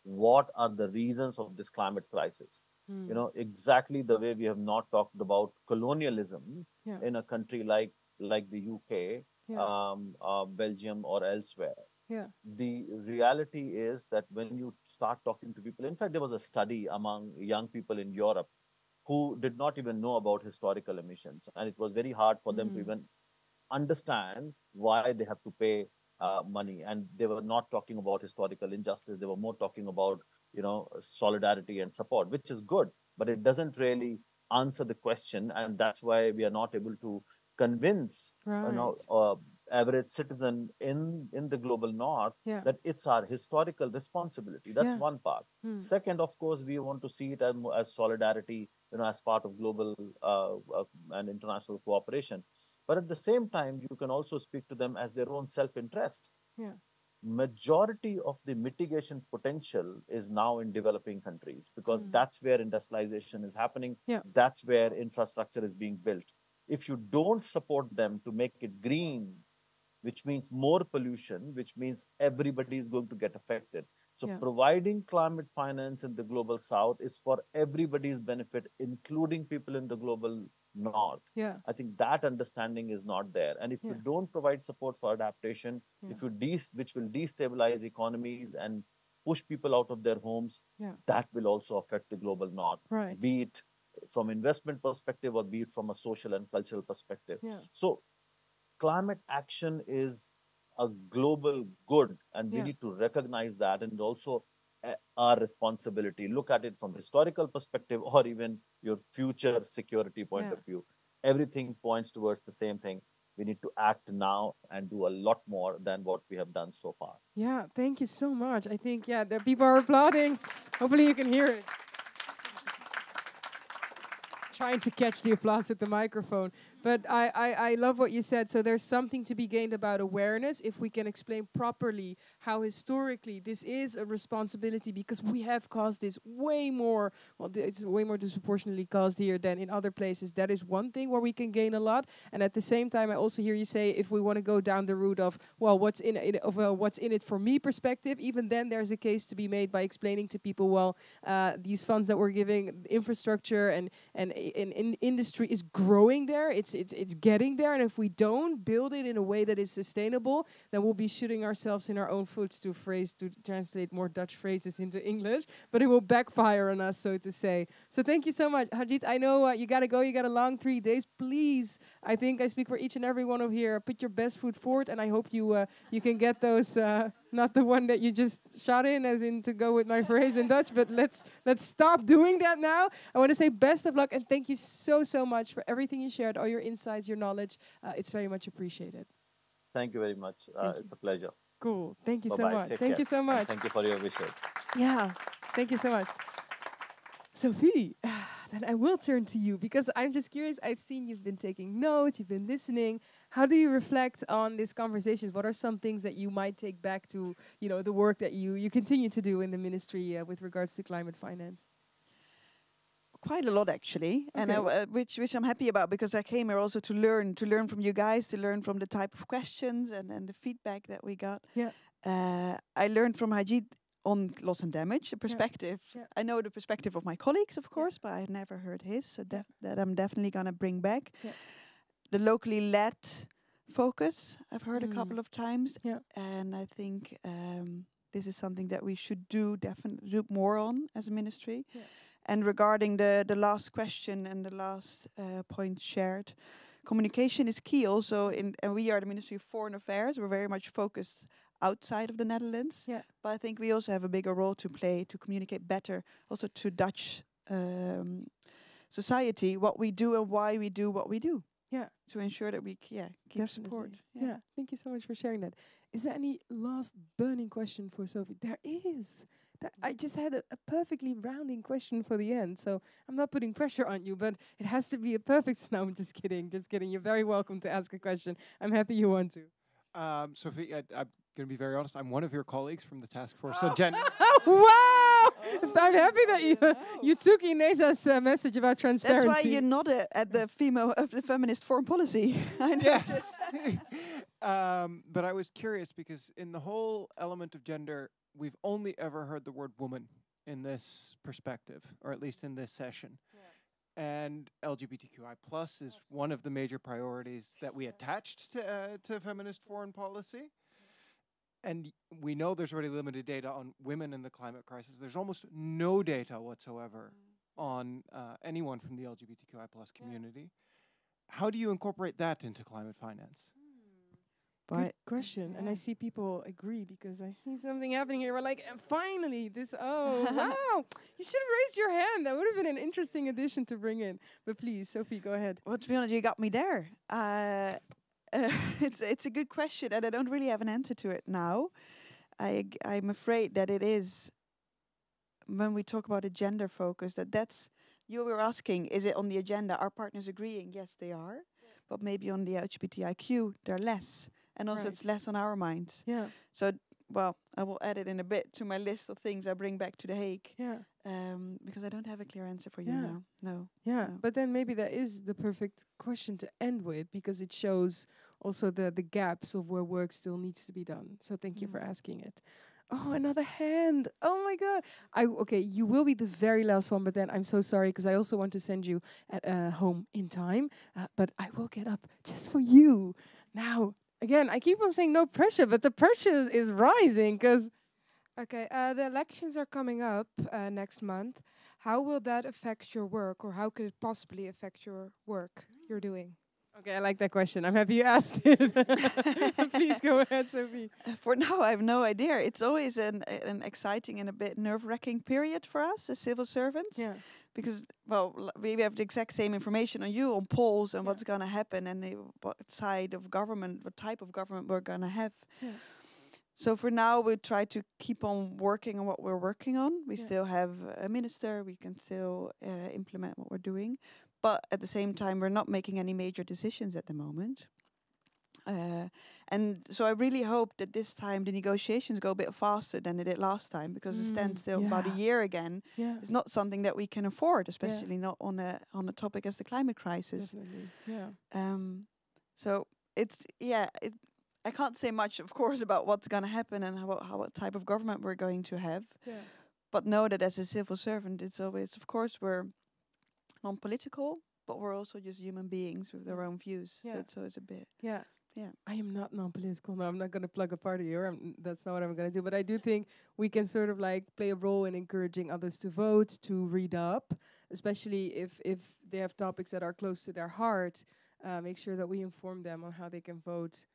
what are the reasons of this climate crisis. Exactly the way we have not talked about colonialism in a country like the UK, Belgium, or elsewhere. The reality is that when you start talking to people, in fact, there was a study among young people in Europe who did not even know about historical emissions, and it was very hard for them to even understand why they have to pay money. And they were not talking about historical injustice. They were more talking about, solidarity and support, which is good, but it doesn't really answer the question. And that's why we are not able to convince average citizen in the global north, Yeah. that it's our historical responsibility. That's Yeah. one part. Second, of course, we want to see it as solidarity, as part of global and international cooperation. But at the same time, you can also speak to them as their own self-interest. Yeah. Majority of the mitigation potential is now in developing countries, because that's where industrialization is happening. Yeah. That's where infrastructure is being built. If you don't support them to make it green, which means more pollution, which means everybody is going to get affected. So Yeah. providing climate finance in the global south is for everybody's benefit, including people in the global north. Yeah. I think that understanding is not there. And if you Yeah. don't provide support for adaptation, Yeah. which will destabilize economies and push people out of their homes, Yeah. that will also affect the global north, Right. be it from investment perspective or be it from a social and cultural perspective. Yeah. So climate action is a global good, and we Yeah. need to recognize that, and also our responsibility. Look at it from historical perspective or even your future security point Yeah. of view. Everything points towards the same thing. We need to act now and do a lot more than what we have done so far. Yeah, thank you so much. I think, the people are applauding. Hopefully you can hear it. Trying to catch the applause with the microphone. But I love what you said. So there's something to be gained about awareness if we can explain properly how historically this is a responsibility, because we have caused this way more, it's way more disproportionately caused here than in other places. That is one thing where we can gain a lot. And at the same time, I also hear you say, if we want to go down the route of, what's in it for me perspective, even then there's a case to be made by explaining to people, these funds that we're giving, infrastructure and industry is growing there. It's getting there, and if we don't build it in a way that is sustainable, then we'll be shooting ourselves in our own foot, to translate more Dutch phrases into English, but it will backfire on us, so to say. So thank you so much. Harjit, I know you gotta go, you got a long 3 days. Please, I think I speak for each and every one of here, put your best foot forward, and I hope you can get those, not the one that you just shot in, as in to go with my phrase in Dutch, but let's stop doing that now. I want to say best of luck, and thank you so much for everything you shared, all your insights, your knowledge. It's very much appreciated. Thank you very much. It's a pleasure. Cool. Thank you Bye-bye. so much. Take Thank care. you so much. Thank you for your wishes. Yeah, thank you so much. Sophie, then I will turn to you, because I'm just curious. I've seen you've been taking notes, you've been listening. How do you reflect on these conversations? What are some things that you might take back to, the work that you continue to do in the ministry with regards to climate finance? Quite a lot, actually, Okay. and which I'm happy about, because I came here also to learn from you guys, to learn from the type of questions and the feedback that we got. Yeah. I learned from Hajid on loss and damage, the perspective. Yeah. I know the perspective of my colleagues, of course, but I had never heard his, so that I'm definitely gonna bring back. Yeah. The locally led focus I've heard a couple of times, Yeah. and I think this is something that we should definitely do more on as a ministry. Yeah. And regarding the last question and the last point shared, communication is key also, and we are the Ministry of Foreign Affairs. We're very much focused outside of the Netherlands. Yeah. But I think we also have a bigger role to play to communicate better also to Dutch society what we do and why we do what we do. Yeah. To ensure that we keep support. Yeah. Thank you so much for sharing that. Is there any last burning question for Sophie? There is. I just had a perfectly rounding question for the end, so I'm not putting pressure on you, but it has to be a perfect. No, I'm just kidding. Just kidding. You're very welcome to ask a question. I'm happy you want to. Sophie, I'm going to be very honest. I'm one of your colleagues from the task force on gender. Wow! I'm happy that you took Inesa's message about transparency. That's why you nodded at the feminist foreign policy. I know. Yes. But I was curious, because in the whole element of gender, we've only ever heard the word woman in this perspective, or at least in this session. And LGBTQI+ is one of the major priorities that we attached to feminist foreign policy. And we know there's already limited data on women in the climate crisis. There's almost no data whatsoever on anyone from the LGBTQI+ community. How do you incorporate that into climate finance? Good question. And I see people agree, because I see something happening here. We're like, finally, this, wow. You should have raised your hand. That would have been an interesting addition to bring in. But please, Sophie, go ahead. Well, to be honest, you got me there. it's a good question, and I don't really have an answer to it now. I'm afraid that it is, when we talk about a gender focus, that's you were asking, is it on the agenda? Are partners agreeing? Yes, they are, but maybe on the LGBTIQ they're less, and also it's less on our minds. Yeah. So, well, I will add it in a bit to my list of things I bring back to The Hague. Yeah. Because I don't have a clear answer for you now. No. Yeah, No. but then maybe that is the perfect question to end with, because it shows also the gaps of where work still needs to be done. So thank you for asking it. Oh, another hand. Oh my God. Okay, you will be the very last one, but then I'm so sorry because I also want to send you at home in time. But I will get up just for you. Now, again, I keep on saying no pressure, but the pressure is rising because... Okay, the elections are coming up next month. How will that affect your work, or how could it possibly affect your work you're doing? Okay, I like that question. I'm happy you asked it. Please go ahead, Sophie. For now, I have no idea. It's always an exciting and a bit nerve-wracking period for us as civil servants. Yeah. Because, well, we have the exact same information on you, on polls and what's going to happen, and what side of government, what type of government we're going to have. Yeah. So for now, we try to keep on working on what we're working on. We still have a minister. We can still implement what we're doing. But at the same time, we're not making any major decisions at the moment. And so I really hope that this time the negotiations go a bit faster than they did last time, because a standstill about a year again is not something that we can afford, especially not on a topic as the climate crisis. Definitely, yeah. So it's, I can't say much, of course, about what's going to happen and what type of government we're going to have. Yeah. But know that as a civil servant, it's always, of course, we're non-political, but we're also just human beings with their own views. Yeah. So it's always a bit. Yeah. Yeah. I am not non-political. No, I'm not going to plug a party here. That's not what I'm going to do. But I do think we can sort of like play a role in encouraging others to vote, to read up, especially if they have topics that are close to their heart. Make sure that we inform them on how they can vote.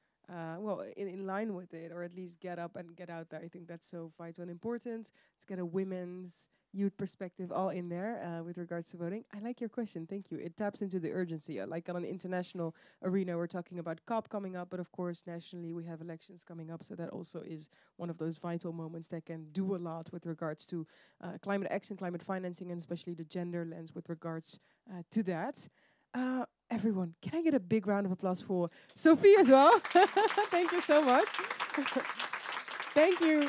In line with it, or at least get up and get out there. I think that's so vital and important. Let's get a women's, youth perspective all in there with regards to voting. I like your question. Thank you. It taps into the urgency. Like on an international arena, we're talking about COP coming up, but of course, nationally, we have elections coming up. So that also is one of those vital moments that can do a lot with regards to climate action, climate financing, and especially the gender lens with regards to that. Everyone, can I get a big round of applause for Sophie as well? Thank you so much. Thank you.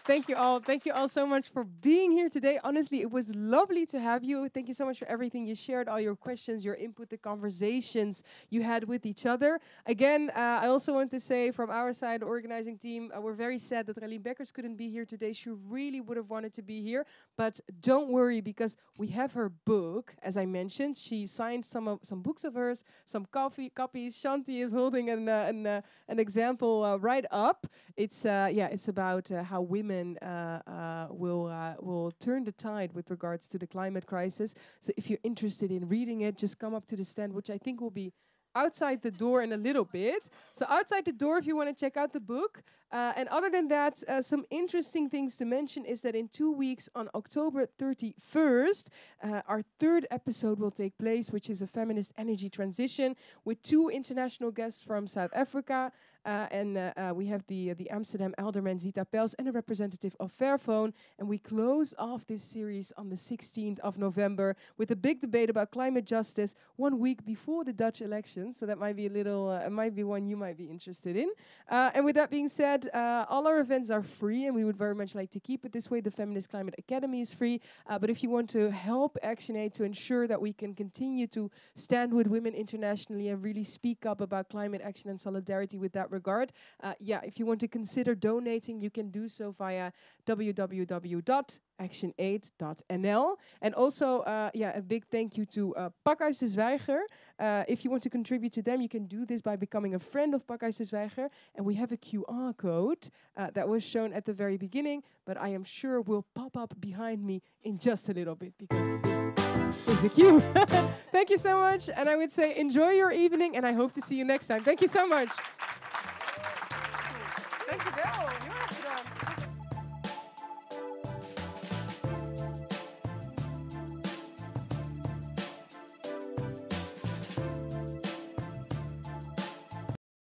Thank you all. Thank you all so much for being here today. Honestly, it was lovely to have you. Thank you so much for everything you shared, all your questions, your input, the conversations you had with each other. Again, I also want to say from our side, the organizing team, we're very sad that Raline Beckers couldn't be here today. She really would have wanted to be here, but don't worry, because we have her book, as I mentioned. She signed some books of hers, some copies. Shanti is holding an example right up. It's about how women will turn the tide with regards to the climate crisis. So if you're interested in reading it, just come up to the stand, which I think will be outside the door in a little bit. So outside the door if you want to check out the book. And other than that, some interesting things to mention is that in 2 weeks on October 31st, our third episode will take place, which is a feminist energy transition with 2 international guests from South Africa. We have the Amsterdam alderman Zita Pels and a representative of Fairphone. And we close off this series on the 16th of November with a big debate about climate justice 1 week before the Dutch election. So that might be it might be one you might be interested in. And with that being said, all our events are free, and we would very much like to keep it this way. The Feminist Climate Academy is free. But if you want to help ActionAid to ensure that we can continue to stand with women internationally and really speak up about climate action and solidarity with that regard, if you want to consider donating, you can do so via www.actionaid.nl. And also, a big thank you to Pakhuis de Zwijger. If you want to contribute to them, you can do this by becoming a friend of Pakhuis de Zwijger. And we have a QR code that was shown at the very beginning, but I am sure will pop up behind me in just a little bit, because this is the queue. Thank you so much. And I would say enjoy your evening, and I hope to see you next time. Thank you so much. Thank you, girl.